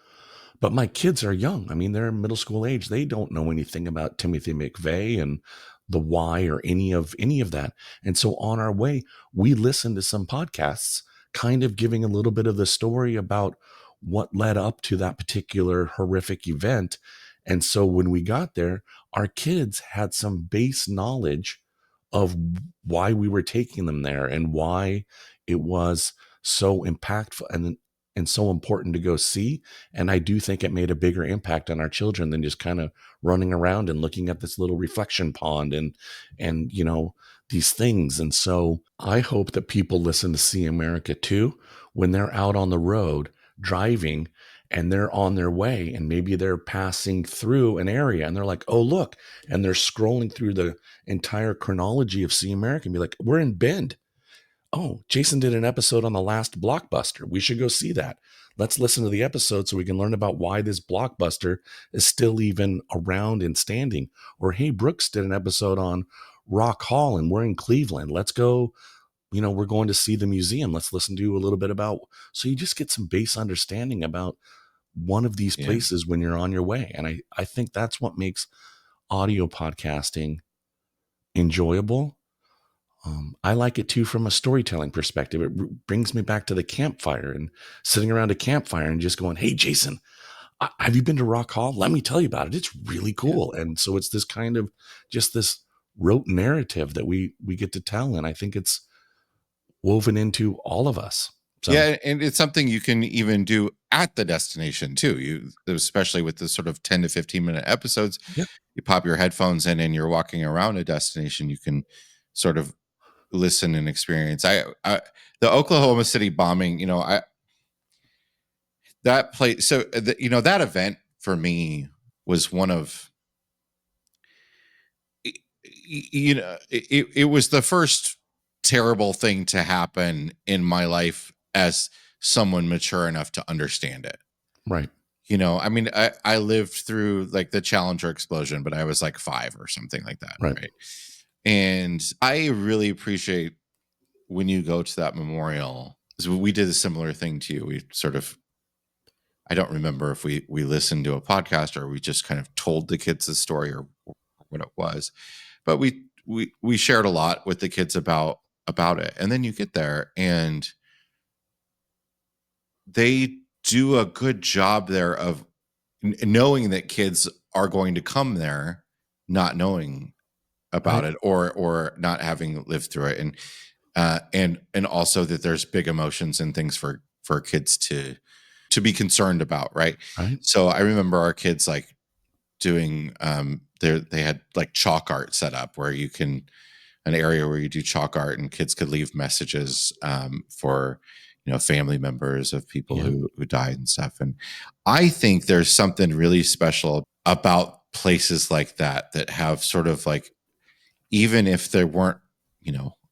[SPEAKER 4] But my kids are young. I mean, they're middle school age. They don't know anything about Timothy McVeigh and the why or any of that. And so on our way, we listened to some podcasts kind of giving a little bit of the story about what led up to that particular horrific event. And so when we got there, our kids had some base knowledge of why we were taking them there and why it was so impactful and so important to go see. And I do think it made a bigger impact on our children than just kind of running around and looking at this little reflection pond and these things. And so I hope that people listen to See America too when they're out on the road driving and they're on their way and maybe they're passing through an area and they're like, oh, look, and they're scrolling through the entire chronology of See America and be like, we're in Bend. Oh, Jason did an episode on the last blockbuster. We should go see that. Let's listen to the episode so we can learn about why this blockbuster is still even around and standing. Or, hey, Brooks did an episode on Rock Hall and we're in Cleveland. Let's go. We're going to see the museum. Let's listen to a little bit about. So you just get some base understanding about one of these places when you're on your way. And I think that's what makes audio podcasting enjoyable. I like it too from a storytelling perspective. It brings me back to the campfire and sitting around a campfire and just going, hey, Jason, have you been to Rock Hall? Let me tell you about it. It's really cool. Yeah. And so it's this kind of just this rote narrative that we get to tell. And I think it's woven into all of us. So.
[SPEAKER 1] Yeah, and it's something you can even do at the destination too. Especially with the sort of 10 to 15 minute episodes,
[SPEAKER 4] yep.
[SPEAKER 1] You pop your headphones in and you're walking around a destination. You can sort of listen and experience. The Oklahoma City bombing, that place. So that event for me was one of, it was the first terrible thing to happen in my life as someone mature enough to understand it.
[SPEAKER 4] Right.
[SPEAKER 1] I mean, I lived through like the Challenger explosion, but I was like 5 or something like that. Right. And I really appreciate when you go to that memorial. So we did a similar thing to you. We sort of, I don't remember if we listened to a podcast or we just kind of told the kids the story or what it was, but we shared a lot with the kids about it. And then you get there and they do a good job there of knowing that kids are going to come there, not knowing about it or not having lived through it. And also that there's big emotions and things for kids to be concerned about. Right.
[SPEAKER 4] Right.
[SPEAKER 1] So I remember our kids like doing they had like chalk art set up where you can an area where you do chalk art and kids could leave messages for family members of people who died and stuff. And I think there's something really special about places like that have sort of like, even if there weren't,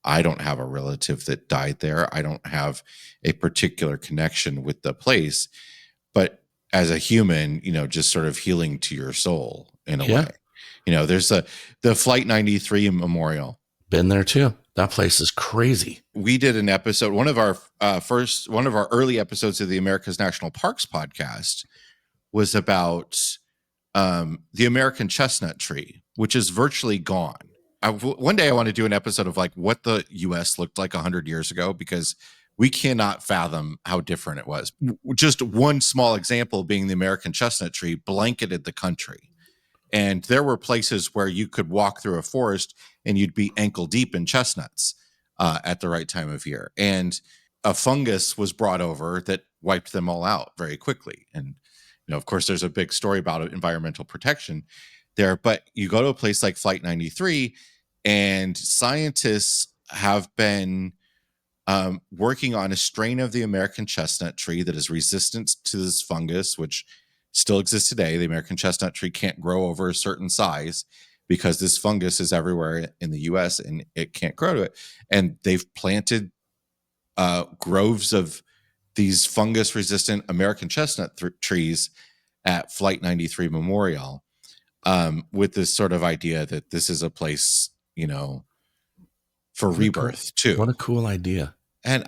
[SPEAKER 1] I don't have a relative that died there, I don't have a particular connection with the place, but as a human, just sort of healing to your soul in a way. There's the Flight 93 memorial.
[SPEAKER 4] Been there too. That place is crazy.
[SPEAKER 1] We did an episode, one of our early episodes of the America's National Parks podcast was about the American chestnut tree, which is virtually gone. One day I want to do an episode of like what the U.S. looked like 100 years ago, because we cannot fathom how different it was. Just one small example being the American chestnut tree blanketed the country. And there were places where you could walk through a forest and you'd be ankle deep in chestnuts at the right time of year. And a fungus was brought over that wiped them all out very quickly. And, of course, there's a big story about environmental protection there. But you go to a place like Flight 93, and scientists have been working on a strain of the American chestnut tree that is resistant to this fungus, which still exists today. The American chestnut tree can't grow over a certain size because this fungus is everywhere in the U.S. and it can't grow to it. And they've planted groves of these fungus-resistant American chestnut trees at Flight 93 Memorial with this sort of idea that this is a place, for rebirth too.
[SPEAKER 4] What a cool idea.
[SPEAKER 1] And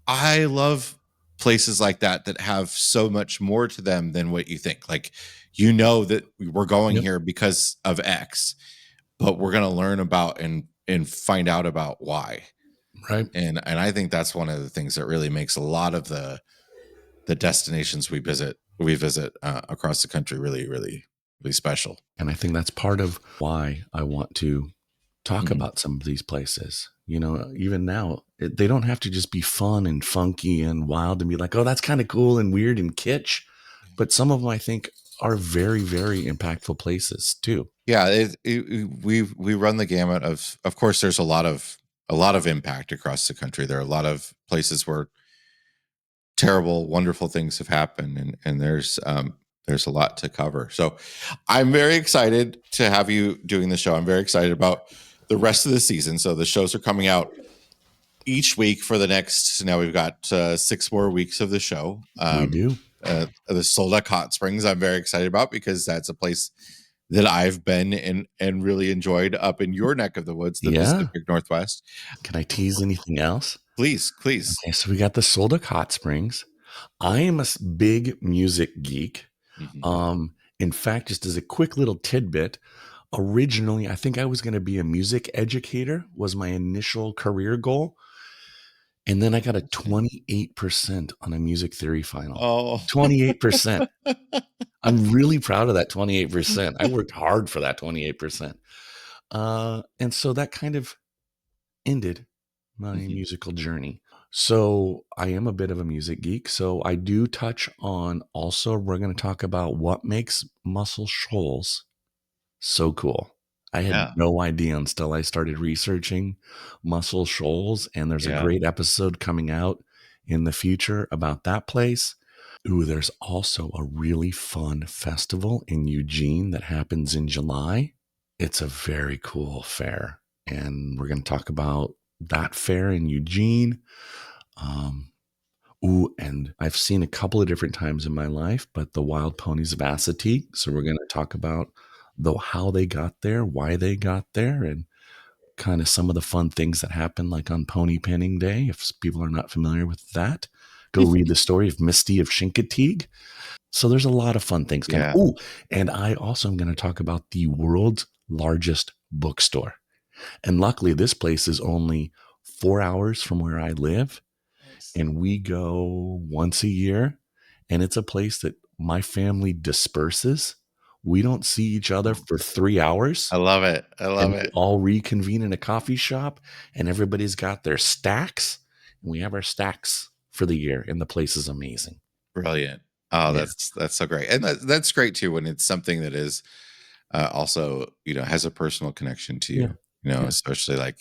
[SPEAKER 1] I love places like that have so much more to them than what you think. Like, that we're going here because of X, but we're going to learn about and find out about why.
[SPEAKER 4] Right.
[SPEAKER 1] And I think that's one of the things that really makes a lot of the destinations we visit across the country really, really, really special.
[SPEAKER 4] And I think that's part of why I want to talk about some of these places. Even now, they don't have to just be fun and funky and wild and be like, oh, that's kind of cool and weird and kitsch. But some of them, I think, are very, very impactful places too.
[SPEAKER 1] Yeah, we run the gamut of course, there's a lot of impact across the country. There are a lot of places where terrible, wonderful things have happened, and there's a lot to cover. So I'm very excited to have you doing the show. I'm very excited about the rest of the season. So the shows are coming out each week for the next, now we've got 6 more weeks of the show.
[SPEAKER 4] We do.
[SPEAKER 1] The Solduck Hot Springs I'm very excited about, because that's a place that I've been and really enjoyed up in your neck of the woods, the Pacific Northwest.
[SPEAKER 4] Can I tease anything else?
[SPEAKER 1] Please.
[SPEAKER 4] Okay, so we got the Solduck Hot Springs. I am a big music geek. In fact, just as a quick little tidbit, originally, I think I was going to be a music educator, was my initial career goal. And then I got a 28% on a music theory final.
[SPEAKER 1] Oh,
[SPEAKER 4] 28%. I'm really proud of that 28%. I worked hard for that 28%. And so that kind of ended my musical journey. So I am a bit of a music geek. So I do touch on, also, we're going to talk about what makes Muscle Shoals so cool. I had no idea until I started researching Muscle Shoals, and there's a great episode coming out in the future about that place. Ooh, there's also a really fun festival in Eugene that happens in July. It's a very cool fair, and we're going to talk about that fair in Eugene. And I've seen a couple of different times in my life, but the Wild Ponies of Assateague. So we're going to talk about how they got there, why they got there, and kind of some of the fun things that happen, like on Pony Penning Day. If people are not familiar with that, go read the story of Misty of Chincoteague. So there's a lot of fun things coming. Oh, and I also am going to talk about the world's largest bookstore. And luckily, this place is only 4 hours from where I live. And we go once a year. And it's a place that my family disperses. We don't see each other for 3 hours.
[SPEAKER 1] I love it.
[SPEAKER 4] We all reconvene in a coffee shop, and everybody's got their stacks. And we have our stacks for the year, and the place is amazing.
[SPEAKER 1] Brilliant. Oh, that's so great. And that's great too, when it's something that is also, has a personal connection to you, especially like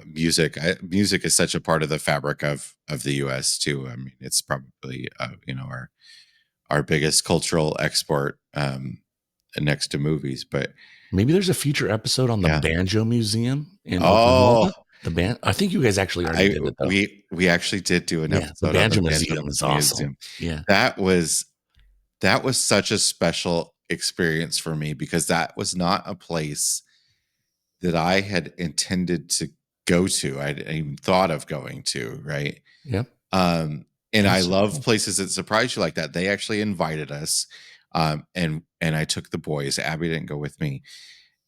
[SPEAKER 1] music. Music is such a part of the fabric of the US too. I mean, it's probably, our biggest cultural export, next to movies, but
[SPEAKER 4] maybe there's a future episode on the Banjo Museum in
[SPEAKER 1] oh,
[SPEAKER 4] Oklahoma. I think you guys actually already did it though.
[SPEAKER 1] We actually did do an episode
[SPEAKER 4] the Banjo
[SPEAKER 1] on the
[SPEAKER 4] Museum is awesome. Yeah.
[SPEAKER 1] That was such a special experience for me, because that was not a place that I had intended to go to. I hadn't even thought of going to, right?
[SPEAKER 4] Yeah.
[SPEAKER 1] And I love places that surprise you like that. They actually invited us. And I took the boys. Abby didn't go with me.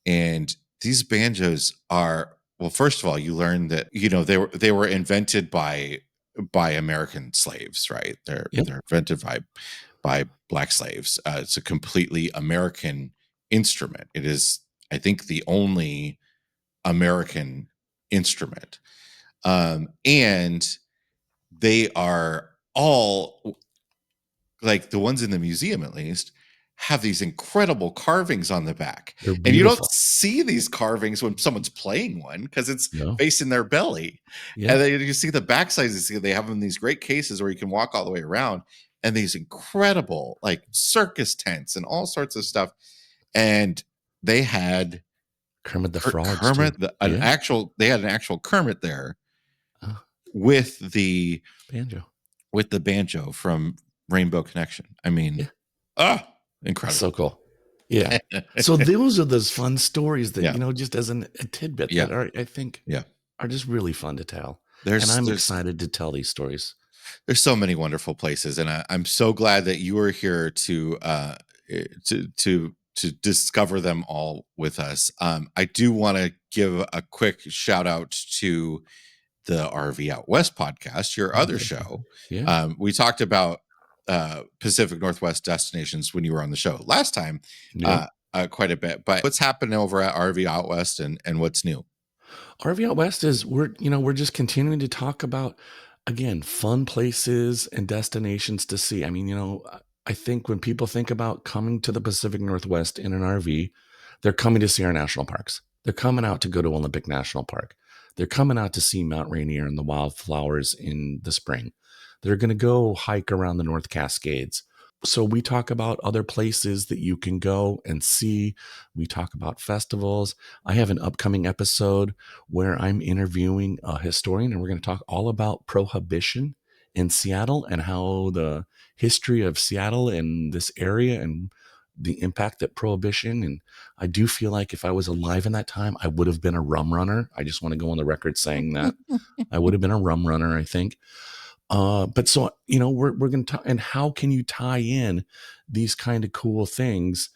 [SPEAKER 1] And these banjos are, well, first of all, you learn that, they were invented by American slaves, right? They're invented by Black slaves. It's a completely American instrument. It is, I think, the only American instrument. And they are all, like the ones in the museum at least, have these incredible carvings on the back. And you don't see these carvings when someone's playing one, because it's facing their belly. Yeah. And then you see the backside, they have them in these great cases where you can walk all the way around, and these incredible like circus tents and all sorts of stuff. And they had
[SPEAKER 4] Kermit the Frog.
[SPEAKER 1] They had an actual Kermit there with the banjo from Rainbow Connection. I mean, incredible.
[SPEAKER 4] So cool. Yeah. So those are those fun stories that, just as a tidbit that are, I think, are just really fun to tell. And I'm excited to tell these stories.
[SPEAKER 1] There's so many wonderful places. And I'm so glad that you are here to discover them all with us. I do want to give a quick shout out to the RV Out West podcast, your other show.
[SPEAKER 4] Yeah.
[SPEAKER 1] We talked about Pacific Northwest destinations when you were on the show last time, quite a bit. But what's happening over at RV Out West, and what's new?
[SPEAKER 4] RV Out West is we're just continuing to talk about, again, fun places and destinations to see. I mean, I think when people think about coming to the Pacific Northwest in an RV, they're coming to see our national parks. They're coming out to go to Olympic National Park. They're coming out to see Mount Rainier and the wildflowers in the spring. They're going to go hike around the North Cascades. So we talk about other places that you can go and see. We talk about festivals. I have an upcoming episode where I'm interviewing a historian, and we're going to talk all about Prohibition in Seattle and how the history of Seattle and this area and the impact that Prohibition. And I do feel like if I was alive in that time, I would have been a rum runner. I just want to go on the record saying that. I would have been a rum runner, I think. But so, we're going to, and how can you tie in these kind of cool things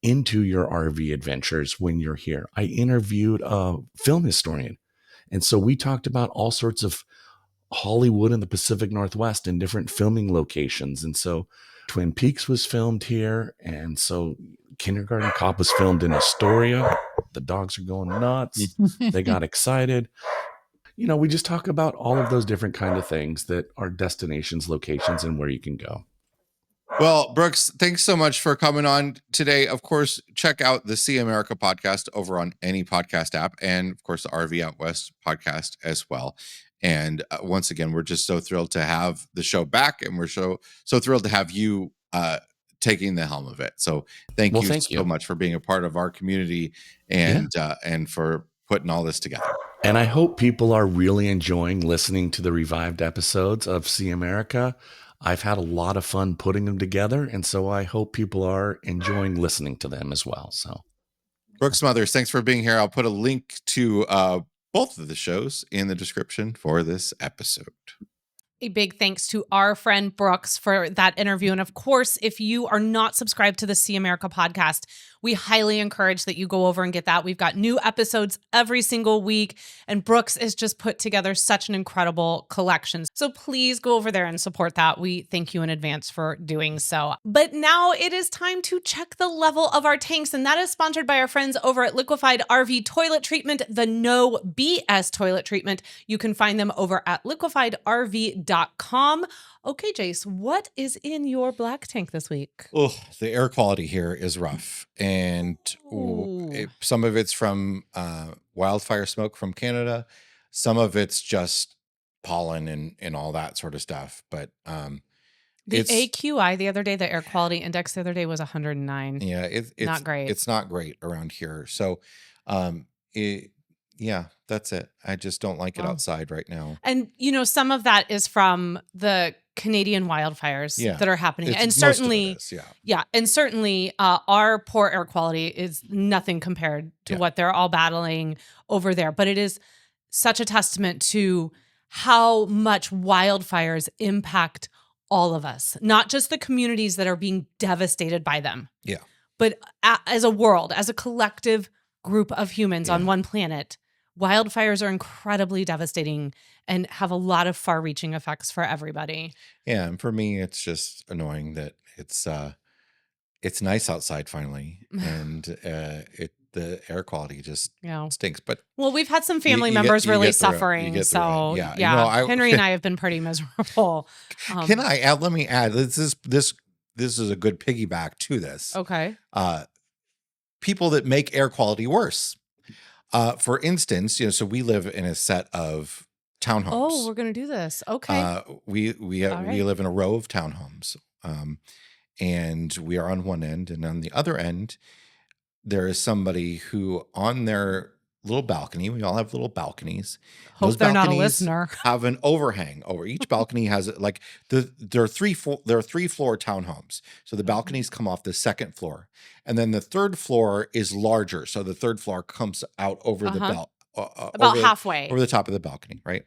[SPEAKER 4] into your RV adventures when you're here? I interviewed a film historian. And so we talked about all sorts of Hollywood and the Pacific Northwest and different filming locations. And so Twin Peaks was filmed here. And so Kindergarten Cop was filmed in Astoria. The dogs are going nuts. They got excited. We just talk about all of those different kind of things that are destinations, locations, and where you can go.
[SPEAKER 1] Well, Brooks, thanks so much for coming on today. Of course, check out the See America podcast over on any podcast app, and of course, the RV Out West podcast as well. And once again, we're just so thrilled to have the show back, and we're so thrilled to have you taking the helm of it. So thank you so much for being a part of our community and for putting all this together.
[SPEAKER 4] And I hope people are really enjoying listening to the revived episodes of See America. I've had a lot of fun putting them together, and so I hope people are enjoying listening to them as well. So,
[SPEAKER 1] Brooks Smothers, thanks for being here. I'll put a link to both of the shows in the description for this episode.
[SPEAKER 3] A big thanks to our friend Brooks for that interview. And of course, if you are not subscribed to the See America podcast, we highly encourage that you go over and get that. We've got new episodes every single week, and Brooks has just put together such an incredible collection. So please go over there and support that. We thank you in advance for doing so. But now it is time to check the level of our tanks, and that is sponsored by our friends over at Liquefied RV Toilet Treatment, the No BS toilet treatment. You can find them over at liquefiedrv.com. rv.com. Okay, Jace, what is in your black tank this week?
[SPEAKER 1] Oh, the air quality here is rough. And some of it's from wildfire smoke from Canada. Some of it's just pollen and all that sort of stuff. But
[SPEAKER 3] the AQI the other day, the air quality index the other day was 109.
[SPEAKER 1] Yeah, it's
[SPEAKER 3] not great.
[SPEAKER 1] It's not great around here. So, yeah, that's it. I just don't like it outside right now.
[SPEAKER 3] And, some of that is from the Canadian wildfires that are happening. And certainly, and certainly our poor air quality is nothing compared to what they're all battling over there. But it is such a testament to how much wildfires impact all of us, not just the communities that are being devastated by them.
[SPEAKER 1] Yeah.
[SPEAKER 3] But as a world, as a collective group of humans on one planet, wildfires are incredibly devastating and have a lot of far-reaching effects for everybody.
[SPEAKER 1] Yeah, and for me, it's just annoying that it's nice outside finally, and the air quality just stinks. But
[SPEAKER 3] we've had some family members really suffering, so Henry and I have been pretty miserable.
[SPEAKER 1] Let me add, this is a good piggyback to this.
[SPEAKER 3] Okay.
[SPEAKER 1] People that make air quality worse. For instance, so we live in a set of townhomes.
[SPEAKER 3] Oh, we're going to do this. Okay.
[SPEAKER 1] We live in a row of townhomes. And we are on one end, and on the other end, there is somebody who on their little balcony, we all have little balconies.
[SPEAKER 3] Hope they're not a listener.
[SPEAKER 1] Have an overhang over each balcony. Has like there are 3 floor townhomes, so the balconies come off the second floor, and then the third floor is larger, so the third floor comes out over the
[SPEAKER 3] about halfway
[SPEAKER 1] over the top of the balcony, right?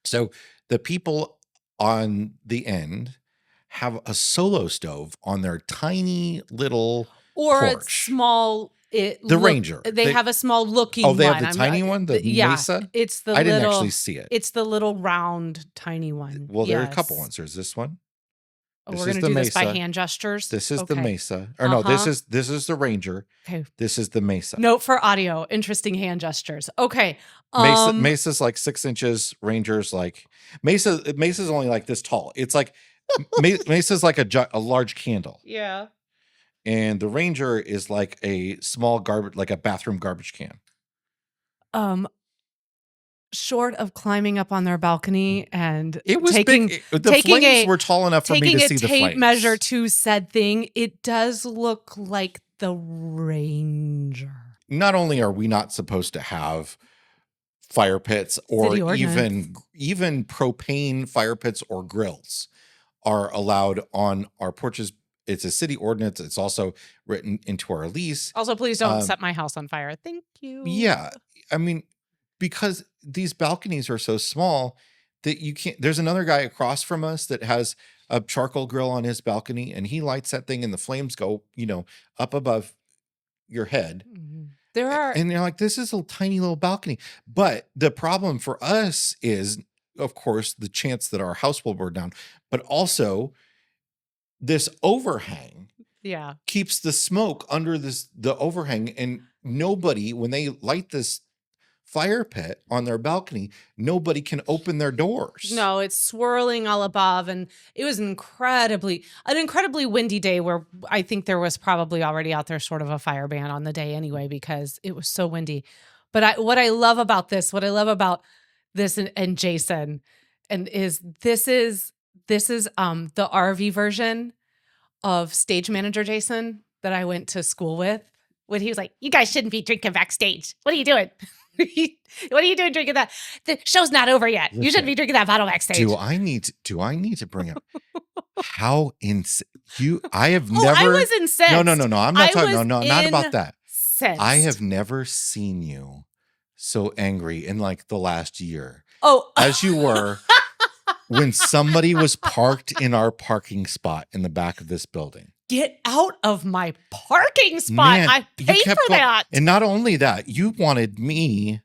[SPEAKER 1] So the people on the end have a solo stove on their tiny little porch.
[SPEAKER 3] Small.
[SPEAKER 1] Ranger.
[SPEAKER 3] They have a small looking.
[SPEAKER 1] Oh, they have the tiny one, the Mesa.
[SPEAKER 3] It's the.
[SPEAKER 1] I didn't actually see it.
[SPEAKER 3] It's the little round, tiny one.
[SPEAKER 1] Well, there are a couple ones. There's this one.
[SPEAKER 3] We're going to do this by hand gestures.
[SPEAKER 1] This is the Mesa, or no? This is the Ranger.
[SPEAKER 3] Okay.
[SPEAKER 1] This is the Mesa.
[SPEAKER 3] Note for audio: interesting hand gestures. Okay.
[SPEAKER 1] Mesa's like 6 inches. Ranger's like Mesa's only like this tall. It's like Mesa's like a large candle.
[SPEAKER 3] Yeah.
[SPEAKER 1] And the Ranger is like a small garbage, like a bathroom garbage can.
[SPEAKER 3] Short of climbing up on their balcony and
[SPEAKER 1] it was big. The flames were tall enough for me to see the flames. Taking a tape
[SPEAKER 3] measure to said thing, it does look like the Ranger.
[SPEAKER 1] Not only are we not supposed to have fire pits or even propane fire pits or grills are allowed on our porches. It's a city ordinance. It's also written into our lease.
[SPEAKER 3] Also, please don't set my house on fire. Thank you.
[SPEAKER 1] Yeah. I mean, because these balconies are so small that you can't. There's another guy across from us that has a charcoal grill on his balcony, and he lights that thing and the flames go, up above your head.
[SPEAKER 3] Mm-hmm.
[SPEAKER 1] And you're like, this is a tiny little balcony. But the problem for us is, of course, the chance that our house will burn down, but also this overhang keeps the smoke under the overhang, and nobody, when they light this fire pit on their balcony, nobody can open their doors.
[SPEAKER 3] No, it's swirling all above, and it was an incredibly windy day where I think there was probably already out there sort of a fire ban on the day anyway, because it was so windy. But what I love about this and Jason, and this is the RV version of Stage Manager Jason that I went to school with, when he was like, "You guys shouldn't be drinking backstage. What are you doing? What are you doing drinking that? The show's not over yet. Listen, you shouldn't be drinking that bottle backstage."
[SPEAKER 1] Do I need to bring up how insane I have never?
[SPEAKER 3] I was incensed.
[SPEAKER 1] No. I'm not talking. No, not about that.
[SPEAKER 3] Incensed.
[SPEAKER 1] I have never seen you so angry in like the last year.
[SPEAKER 3] Oh,
[SPEAKER 1] as you were. When somebody was parked in our parking spot in the back of this building.
[SPEAKER 3] Get out of my parking spot. Man, I paid for that.
[SPEAKER 1] And not only that, you wanted me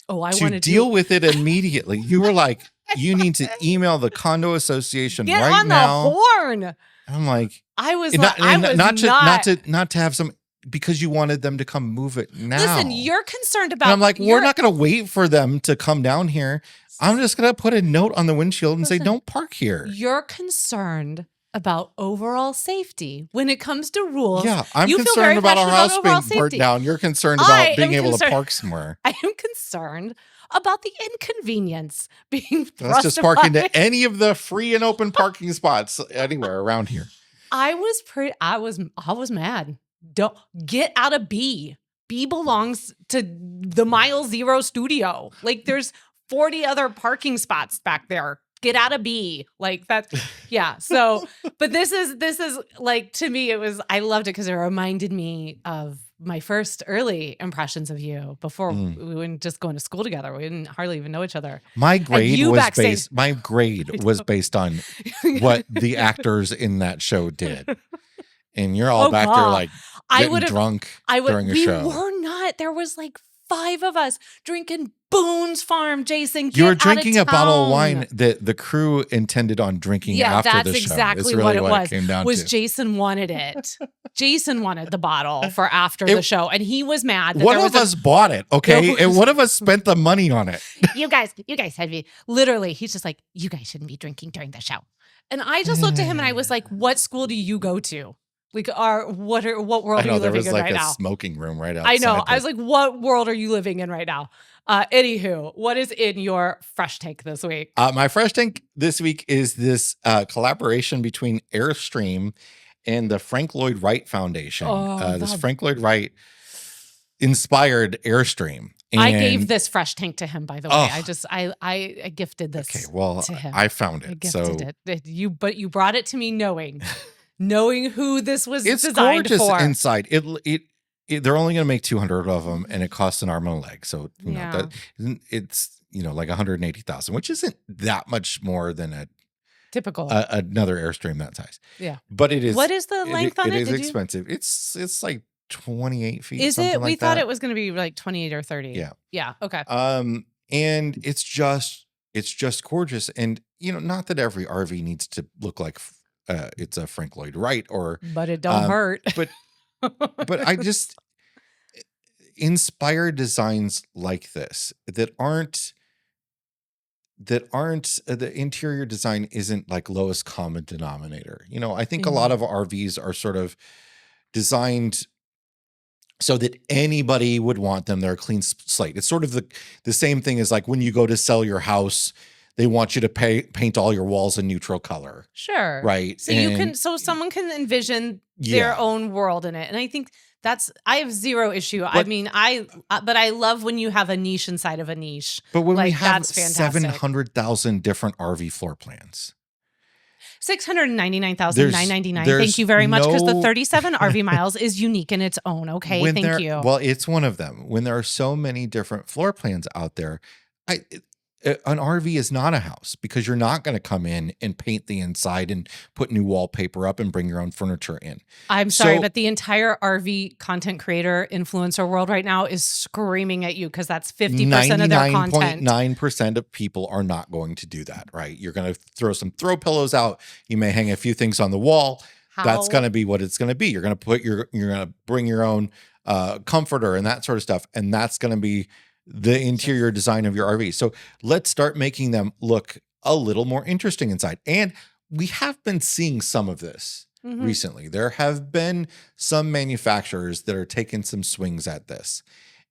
[SPEAKER 1] to deal with it immediately. You were like, you need to email the condo association
[SPEAKER 3] Get
[SPEAKER 1] right
[SPEAKER 3] on
[SPEAKER 1] now.
[SPEAKER 3] The horn.
[SPEAKER 1] And I'm like,
[SPEAKER 3] not
[SPEAKER 1] to have some, because you wanted them to come move it now.
[SPEAKER 3] Listen, you're concerned about.
[SPEAKER 1] And I'm like, we're not going to wait for them to come down here. I'm just going to put a note on the windshield and say, don't park here.
[SPEAKER 3] You're concerned about overall safety when it comes to rules.
[SPEAKER 1] Yeah, I'm concerned about our house being burnt down. You're concerned about being able to park somewhere.
[SPEAKER 3] I am concerned about the inconvenience being thrust
[SPEAKER 1] Let's just park into any of the free and open parking spots anywhere around here.
[SPEAKER 3] I was mad. Don't get out of B. B belongs to the Mile Zero studio. Like there's 40 other parking spots back there. Get out of B. Like that. Yeah. So, but this is like, to me, I loved it because it reminded me of my first early impressions of you before we were just going to school together. We didn't hardly even know each other.
[SPEAKER 1] My grade was based on what the actors in that show did. And you're all back there like getting drunk during a show.
[SPEAKER 3] We were not. There was like 5 of us drinking Boone's Farm, Jason.
[SPEAKER 1] You were drinking a bottle of wine that the crew intended on drinking after the show.
[SPEAKER 3] Yeah, that's exactly
[SPEAKER 1] really
[SPEAKER 3] what it was.
[SPEAKER 1] Came down
[SPEAKER 3] was
[SPEAKER 1] to.
[SPEAKER 3] Jason wanted it. Jason wanted the bottle for after the show, and he was mad.
[SPEAKER 1] One of us bought it, okay? And one of us spent the money on it.
[SPEAKER 3] You guys had me. Literally, he's just like, you guys shouldn't be drinking during the show. And I just looked at him and I was like, what school do you go to? Like, what world are you living in right now?
[SPEAKER 1] There was like a smoking room right outside.
[SPEAKER 3] I know. I was like, what world are you living in right now? Anywho, what is in your fresh take this week?
[SPEAKER 1] My fresh take this week is this collaboration between Airstream and the Frank Lloyd Wright Foundation. This Frank Lloyd Wright inspired Airstream. And
[SPEAKER 3] I gave this fresh tank to him, by the way. I gifted this to him.
[SPEAKER 1] I found it.
[SPEAKER 3] I gifted it. But you brought it to me knowing who this was designed
[SPEAKER 1] for. It's gorgeous inside. They're only going to make 200 of them, and it costs an arm and a leg. So you know that it's like 180,000, which isn't that much more than a
[SPEAKER 3] typical
[SPEAKER 1] another Airstream that size.
[SPEAKER 3] Yeah,
[SPEAKER 1] but it is.
[SPEAKER 3] What is the length on it?
[SPEAKER 1] It is expensive. It's like 28 feet.
[SPEAKER 3] Is it? We thought
[SPEAKER 1] that.
[SPEAKER 3] It was going to be like 28 or 30.
[SPEAKER 1] Yeah.
[SPEAKER 3] Yeah. Okay.
[SPEAKER 1] And it's just gorgeous, and not that every RV needs to look like it's a Frank Lloyd Wright
[SPEAKER 3] but it don't hurt.
[SPEAKER 1] But I just inspire designs like this that aren't the interior design isn't like lowest common denominator. I think a lot of RVs are sort of designed so that anybody would want them. They're a clean slate. It's sort of the same thing as like when you go to sell your house, they want you to paint all your walls a neutral color.
[SPEAKER 3] Sure.
[SPEAKER 1] Right.
[SPEAKER 3] So someone can envision their own world in it. And I think I have zero issue. But I love when you have a niche inside of a niche.
[SPEAKER 1] But when we have
[SPEAKER 3] that's fantastic.
[SPEAKER 1] 700,000 different RV floor plans.
[SPEAKER 3] 699,999. Thank you very much, because the 37 RV miles is unique in its own. Okay, thank you.
[SPEAKER 1] Well, it's one of them. When there are so many different floor plans out there, an RV is not a house, because you're not going to come in and paint the inside and put new wallpaper up and bring your own furniture in.
[SPEAKER 3] I'm sorry, but the entire RV content creator influencer world right now is screaming at you, because that's 50% of their content.
[SPEAKER 1] 99.9% of people are not going to do that, right? You're going to throw some throw pillows out. You may hang a few things on the wall. That's going to be what it's going to be. You're going to bring your own comforter and that sort of stuff. And that's going to be the interior design of your RV. So let's start making them look a little more interesting inside. And we have been seeing some of this recently. There have been some manufacturers that are taking some swings at this.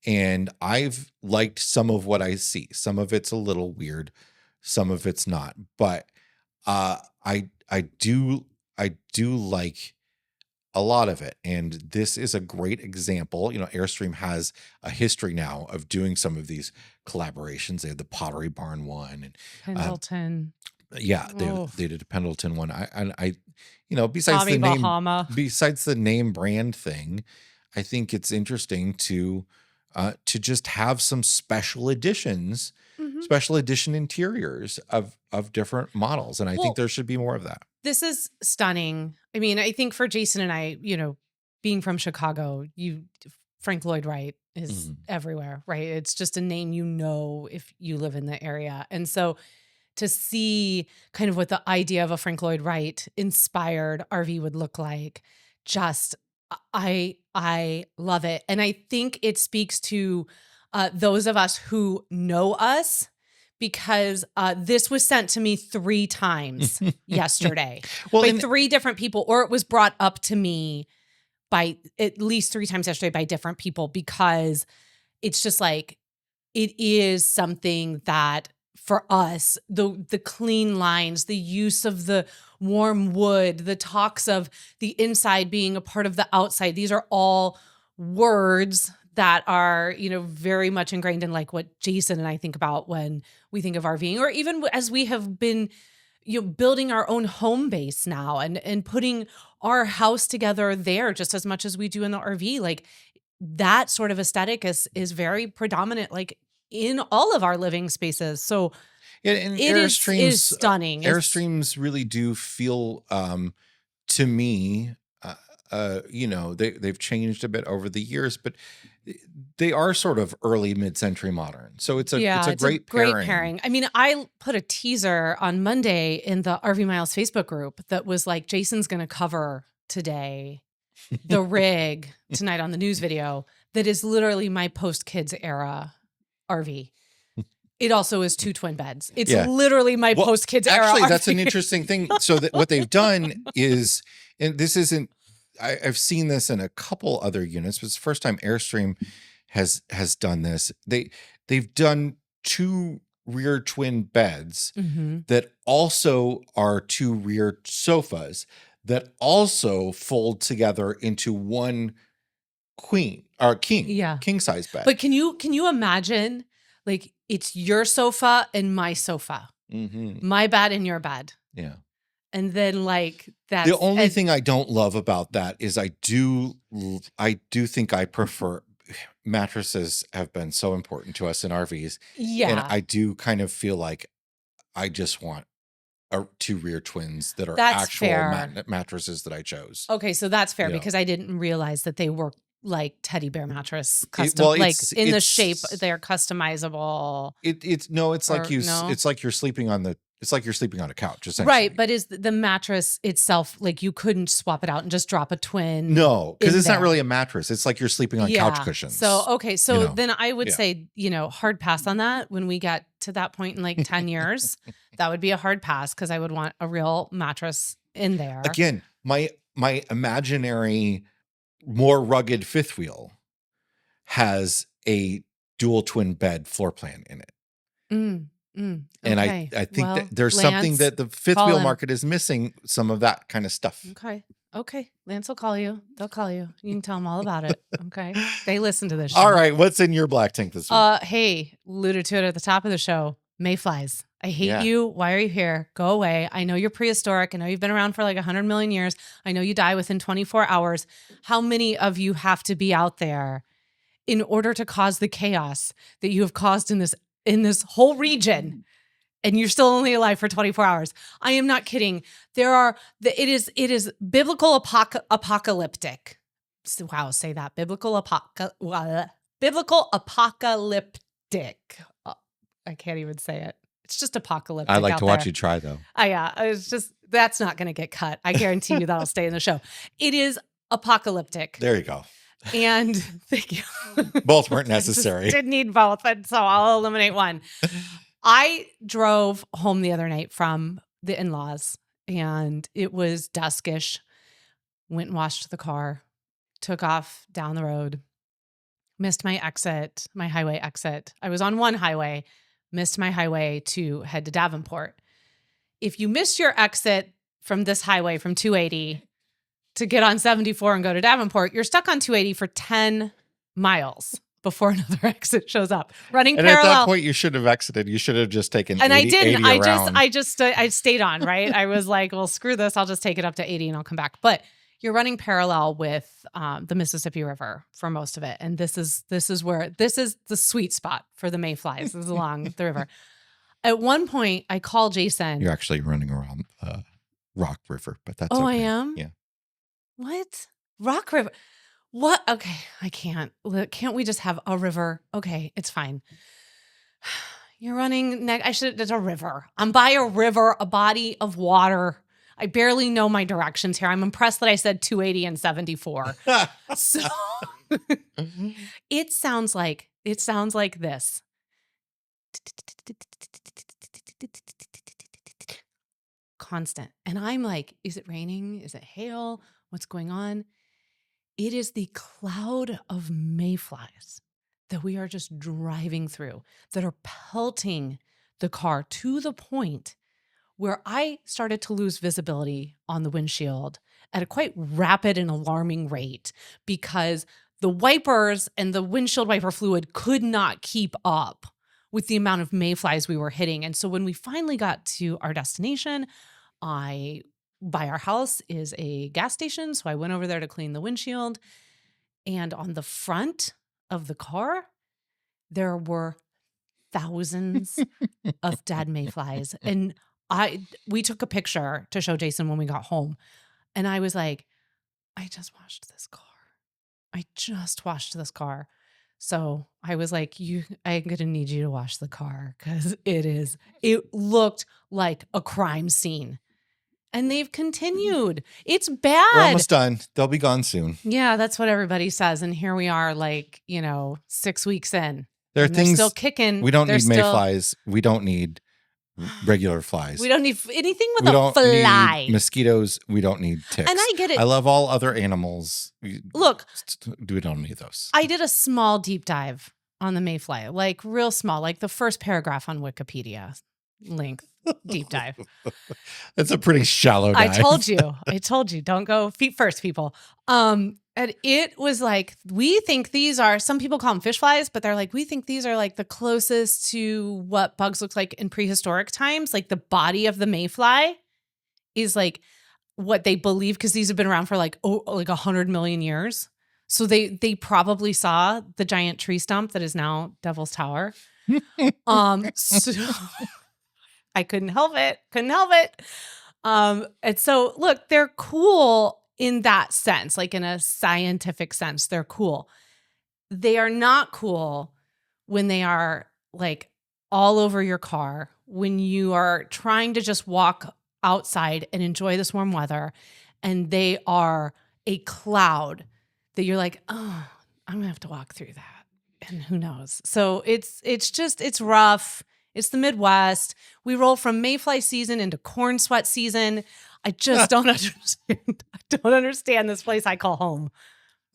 [SPEAKER 1] And I've liked some of what I see. Some of it's a little weird. Some of it's not. But I do like a lot of it. And this is a great example. Airstream has a history now of doing some of these collaborations. They had the Pottery Barn one and
[SPEAKER 3] Pendleton.
[SPEAKER 1] They did a Pendleton one. Besides
[SPEAKER 3] Tommy Bahama.
[SPEAKER 1] Besides the name brand thing, I think it's interesting to just have some special editions, special edition interiors of different models. And I think there should be more of that.
[SPEAKER 3] This is stunning. I mean, I think for Jason and I, being from Chicago, Frank Lloyd Wright is everywhere, right? It's just a name if you live in the area. And so to see kind of what the idea of a Frank Lloyd Wright inspired RV would look like, I love it. And I think it speaks to those of us who know us because this was sent to me 3 times yesterday
[SPEAKER 1] Well,
[SPEAKER 3] by 3 different people, or it was brought up to me by at least 3 times yesterday by different people, because it's just like, it is something that for us, the clean lines, the use of the warm wood, the talks of the inside being a part of the outside, these are all words that are, very much ingrained in like what Jason and I think about when we think of RVing, or even as we have been, building our own home base now and putting our house together there just as much as we do in the RV. Like that sort of aesthetic is very predominant, like in all of our living spaces. So
[SPEAKER 1] and
[SPEAKER 3] it is stunning.
[SPEAKER 1] Airstreams really do feel, to me, they've changed a bit over the years, but they are sort of early mid-century modern. So it's a great pairing.
[SPEAKER 3] I mean, I put a teaser on Monday in the RV Miles Facebook group that was like, Jason's going to cover today the rig tonight on the news video that is literally my post-kids era RV. It also is 2 twin beds. It's literally my post-kids era
[SPEAKER 1] Actually,
[SPEAKER 3] RV.
[SPEAKER 1] that's an interesting thing. So what they've done is, and this isn't, I've seen this in a couple other units, but it's the first time Airstream has done this. They've done 2 rear twin beds that also are 2 rear sofas that also fold together into one king size bed.
[SPEAKER 3] But can you imagine, like, it's your sofa and my sofa, my bed and your bed.
[SPEAKER 1] Yeah.
[SPEAKER 3] And then like that's
[SPEAKER 1] the only thing I don't love about that is I do think I prefer, mattresses have been so important to us in RVs.
[SPEAKER 3] Yeah.
[SPEAKER 1] And I do kind of feel like I just want 2 rear twins that are
[SPEAKER 3] that's
[SPEAKER 1] actual mattresses that I chose.
[SPEAKER 3] Okay, so that's fair because I didn't realize that they were like teddy bear mattress custom, in the shape they're customizable.
[SPEAKER 1] It's like you're sleeping on a couch, essentially.
[SPEAKER 3] Right, but is the mattress itself, like you couldn't swap it out and just drop a twin?
[SPEAKER 1] No, because it's not really a mattress. It's like you're sleeping on couch cushions.
[SPEAKER 3] So, then I would say, hard pass on that when we get to that point in like 10 years. That would be a hard pass because I would want a real mattress in there.
[SPEAKER 1] Again, my imaginary, more rugged fifth wheel has a dual twin bed floor plan in it. And I think that there's something that the fifth wheel market is missing, some of that kind of stuff.
[SPEAKER 3] Okay. Lance will call you. They'll call you. You can tell them all about it. Okay. They listen to this show.
[SPEAKER 1] All right. What's in your black tank this week?
[SPEAKER 3] Hey, alluded to it at the top of the show. Mayflies. I hate you. Why are you here? Go away. I know you're prehistoric. I know you've been around for like 100 million years. I know you die within 24 hours. How many of you have to be out there in order to cause the chaos that you have caused in this whole region? And you're still only alive for 24 hours. I am not kidding. It is biblical apocalyptic. Wow, say that. Biblical apocalyptic. I can't even say it. It's just apocalyptic.
[SPEAKER 1] I like to watch you try, though.
[SPEAKER 3] It's just, that's not going to get cut. I guarantee you that'll stay in the show. It is apocalyptic.
[SPEAKER 1] There you go.
[SPEAKER 3] And thank you.
[SPEAKER 1] Both weren't necessary.
[SPEAKER 3] Didn't need both, and so I'll eliminate one. I drove home the other night from the in-laws, and it was duskish. Went and washed the car, took off down the road, missed my highway exit. I was on one highway, missed my highway to head to Davenport. If you miss your exit from this highway from 280 to get on 74 and go to Davenport, you're stuck on 280 for 10 miles. Before another exit shows up, running parallel.
[SPEAKER 1] And at that point, you should have exited. You should have just taken.
[SPEAKER 3] And
[SPEAKER 1] 80,
[SPEAKER 3] I didn't.
[SPEAKER 1] 80 around.
[SPEAKER 3] I stayed on. Right. I was like, well, screw this. I'll just take it up to 80 and I'll come back. But you're running parallel with the Mississippi River for most of it, and this is the sweet spot for the Mayflies. Is along the river. At one point, I call Jason.
[SPEAKER 1] You're actually running around Rock River, but that's
[SPEAKER 3] okay.
[SPEAKER 1] I
[SPEAKER 3] am.
[SPEAKER 1] Yeah.
[SPEAKER 3] What? Rock River. What? Okay, I can't. Can't we just have a river? Okay, it's fine. You're running. It's a river. I'm by a river, a body of water. I barely know my directions here. I'm impressed that I said 280 and 74. So it sounds like this. constant. And I'm like, is it raining? Is it hail? What's going on? It is the cloud of mayflies that we are just driving through that are pelting the car to the point where I started to lose visibility on the windshield at a quite rapid and alarming rate because the wipers and the windshield wiper fluid could not keep up with the amount of mayflies we were hitting. And so when we finally got to our destination, by our house is a gas station. So I went over there to clean the windshield. And on the front of the car, there were thousands of dead mayflies. And we took a picture to show Jason when we got home. And I was like, I just washed this car. So I was like, I'm going to need you to wash the car because it looked like a crime scene. And they've continued. It's bad.
[SPEAKER 1] We're almost done. They'll be gone soon.
[SPEAKER 3] Yeah, that's what everybody says. And here we are 6 weeks in.
[SPEAKER 1] There are things
[SPEAKER 3] still kicking.
[SPEAKER 1] We don't need mayflies. We don't need regular flies.
[SPEAKER 3] We don't need anything with a fly.
[SPEAKER 1] Need mosquitoes. We don't need ticks.
[SPEAKER 3] And I get it.
[SPEAKER 1] I love all other animals.
[SPEAKER 3] Look.
[SPEAKER 1] We don't need those.
[SPEAKER 3] I did a small deep dive on the mayfly, like real small, like the first paragraph on Wikipedia length deep dive.
[SPEAKER 1] That's a pretty shallow dive.
[SPEAKER 3] I told you, don't go feet first, people. And it was like, we think these are, some people call them fish flies, but they're like, we think these are like the closest to what bugs look like in prehistoric times. Like the body of the mayfly is like what they believe, because these have been around for like 100 million years. So they probably saw the giant tree stump that is now Devil's Tower. So I couldn't help it. And so look, they're cool in that sense, like in a scientific sense, they're cool. They are not cool when they are like all over your car, when you are trying to just walk outside and enjoy this warm weather, and they are a cloud that you're like, oh, I'm gonna have to walk through that. And who knows? So it's rough. It's the Midwest. We roll from mayfly season into corn sweat season. I just don't understand. I don't understand this place I call home.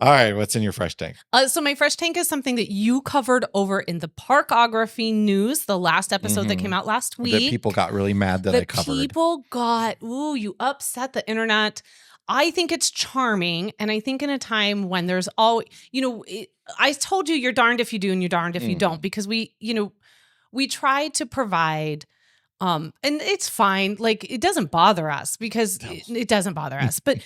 [SPEAKER 1] All right, what's in your fresh tank?
[SPEAKER 3] So my fresh tank is something that you covered over in the Parkography news, the last episode that came out last week.
[SPEAKER 1] That people got really mad that I covered.
[SPEAKER 3] You upset the internet. I think it's charming, and I think in a time when there's always, I told you you're darned if you do and you're darned if you don't, because we try to provide, and it's fine. Like, it doesn't bother us because it doesn't bother us, but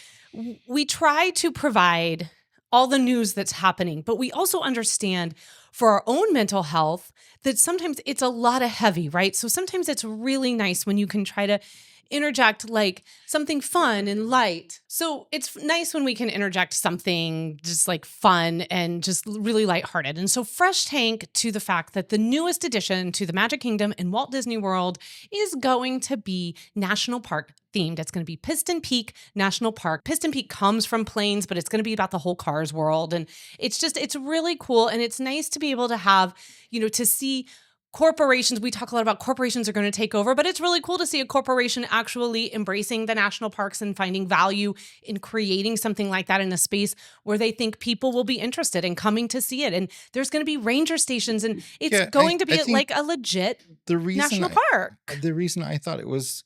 [SPEAKER 3] we try to provide all the news that's happening, but we also understand for our own mental health that sometimes it's a lot of heavy, right? So sometimes it's really nice when you can try to interject like something fun and light. So it's nice when we can interject something just like fun and just really lighthearted. And so fresh tank to the fact that the newest addition to the Magic Kingdom in Walt Disney World is going to be national park themed. It's going to be Piston Peak National Park. Piston Peak comes from planes, but it's going to be about the whole Cars world. And it's really cool. And it's nice to be able to have, to see corporations. We talk a lot about corporations are going to take over, but it's really cool to see a corporation actually embracing the national parks and finding value in creating something like that in a space where they think people will be interested in coming to see it. And there's going to be ranger stations, and it's going to be like a legit national park.
[SPEAKER 1] The reason I thought it was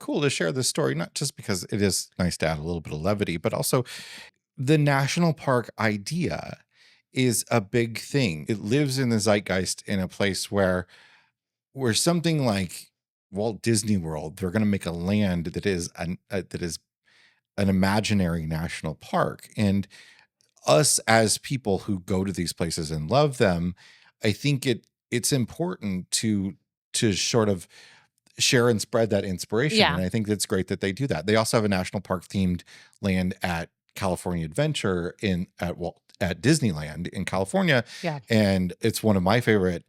[SPEAKER 1] cool to share this story, not just because it is nice to add a little bit of levity, but also the national park idea is a big thing. It lives in the zeitgeist in a place where something like Walt Disney World, they're going to make a land that is an imaginary national park. And us as people who go to these places and love them, I think it's important to sort of share and spread that inspiration. Yeah. And I think that's great that they do that. They also have a national park themed land at California Adventure at Disneyland in California. Yeah. And it's one of my favorite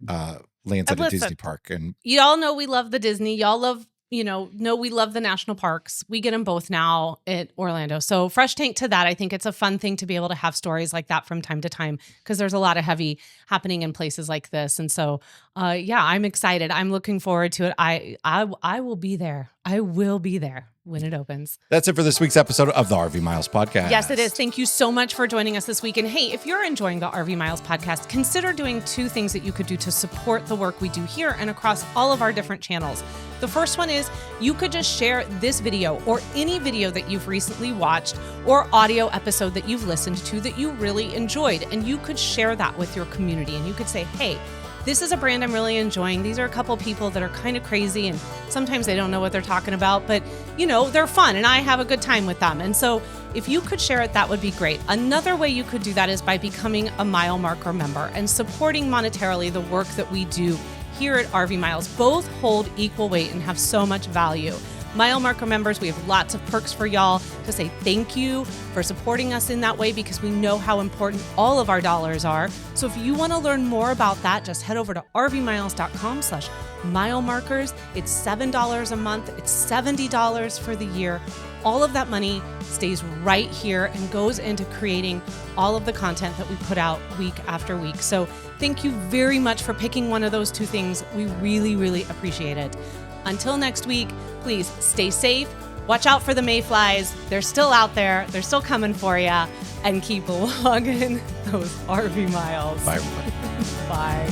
[SPEAKER 1] lands at a Disney park. And
[SPEAKER 3] y'all know we love the Disney. Y'all love, no, we love the national parks. We get them both now at Orlando. So fresh tank to that. I think it's a fun thing to be able to have stories like that from time to time because there's a lot of heavy happening in places like this. And so, I'm excited. I'm looking forward to it. I will be there. I will be there when it opens.
[SPEAKER 1] That's it for this week's episode of the RV Miles podcast.
[SPEAKER 3] Yes, it is. Thank you so much for joining us this week. And hey, if you're enjoying the RV Miles podcast, consider doing 2 things that you could do to support the work we do here and across all of our different channels. The first one is you could just share this video or any video that you've recently watched or audio episode that you've listened to that you really enjoyed. And you could share that with your community. And you could say, hey, this is a brand I'm really enjoying. These are a couple people that are kind of crazy and sometimes they don't know what they're talking about, but they're fun and I have a good time with them. And so if you could share it, that would be great. Another way you could do that is by becoming a Mile Marker member and supporting monetarily the work that we do here at RV Miles. Both hold equal weight and have so much value. Mile Marker members, we have lots of perks for y'all to say thank you for supporting us in that way because we know how important all of our dollars are. So if you want to learn more about that, just head over to rvmiles.com/milemarkers. It's $7 a month. It's $70 for the year. All of that money stays right here and goes into creating all of the content that we put out week after week. So thank you very much for picking one of those 2 things. We really, really appreciate it. Until next week, please stay safe. Watch out for the Mayflies. They're still out there. They're still coming for you. And keep logging those RV miles.
[SPEAKER 1] Bye, everybody.
[SPEAKER 3] Bye.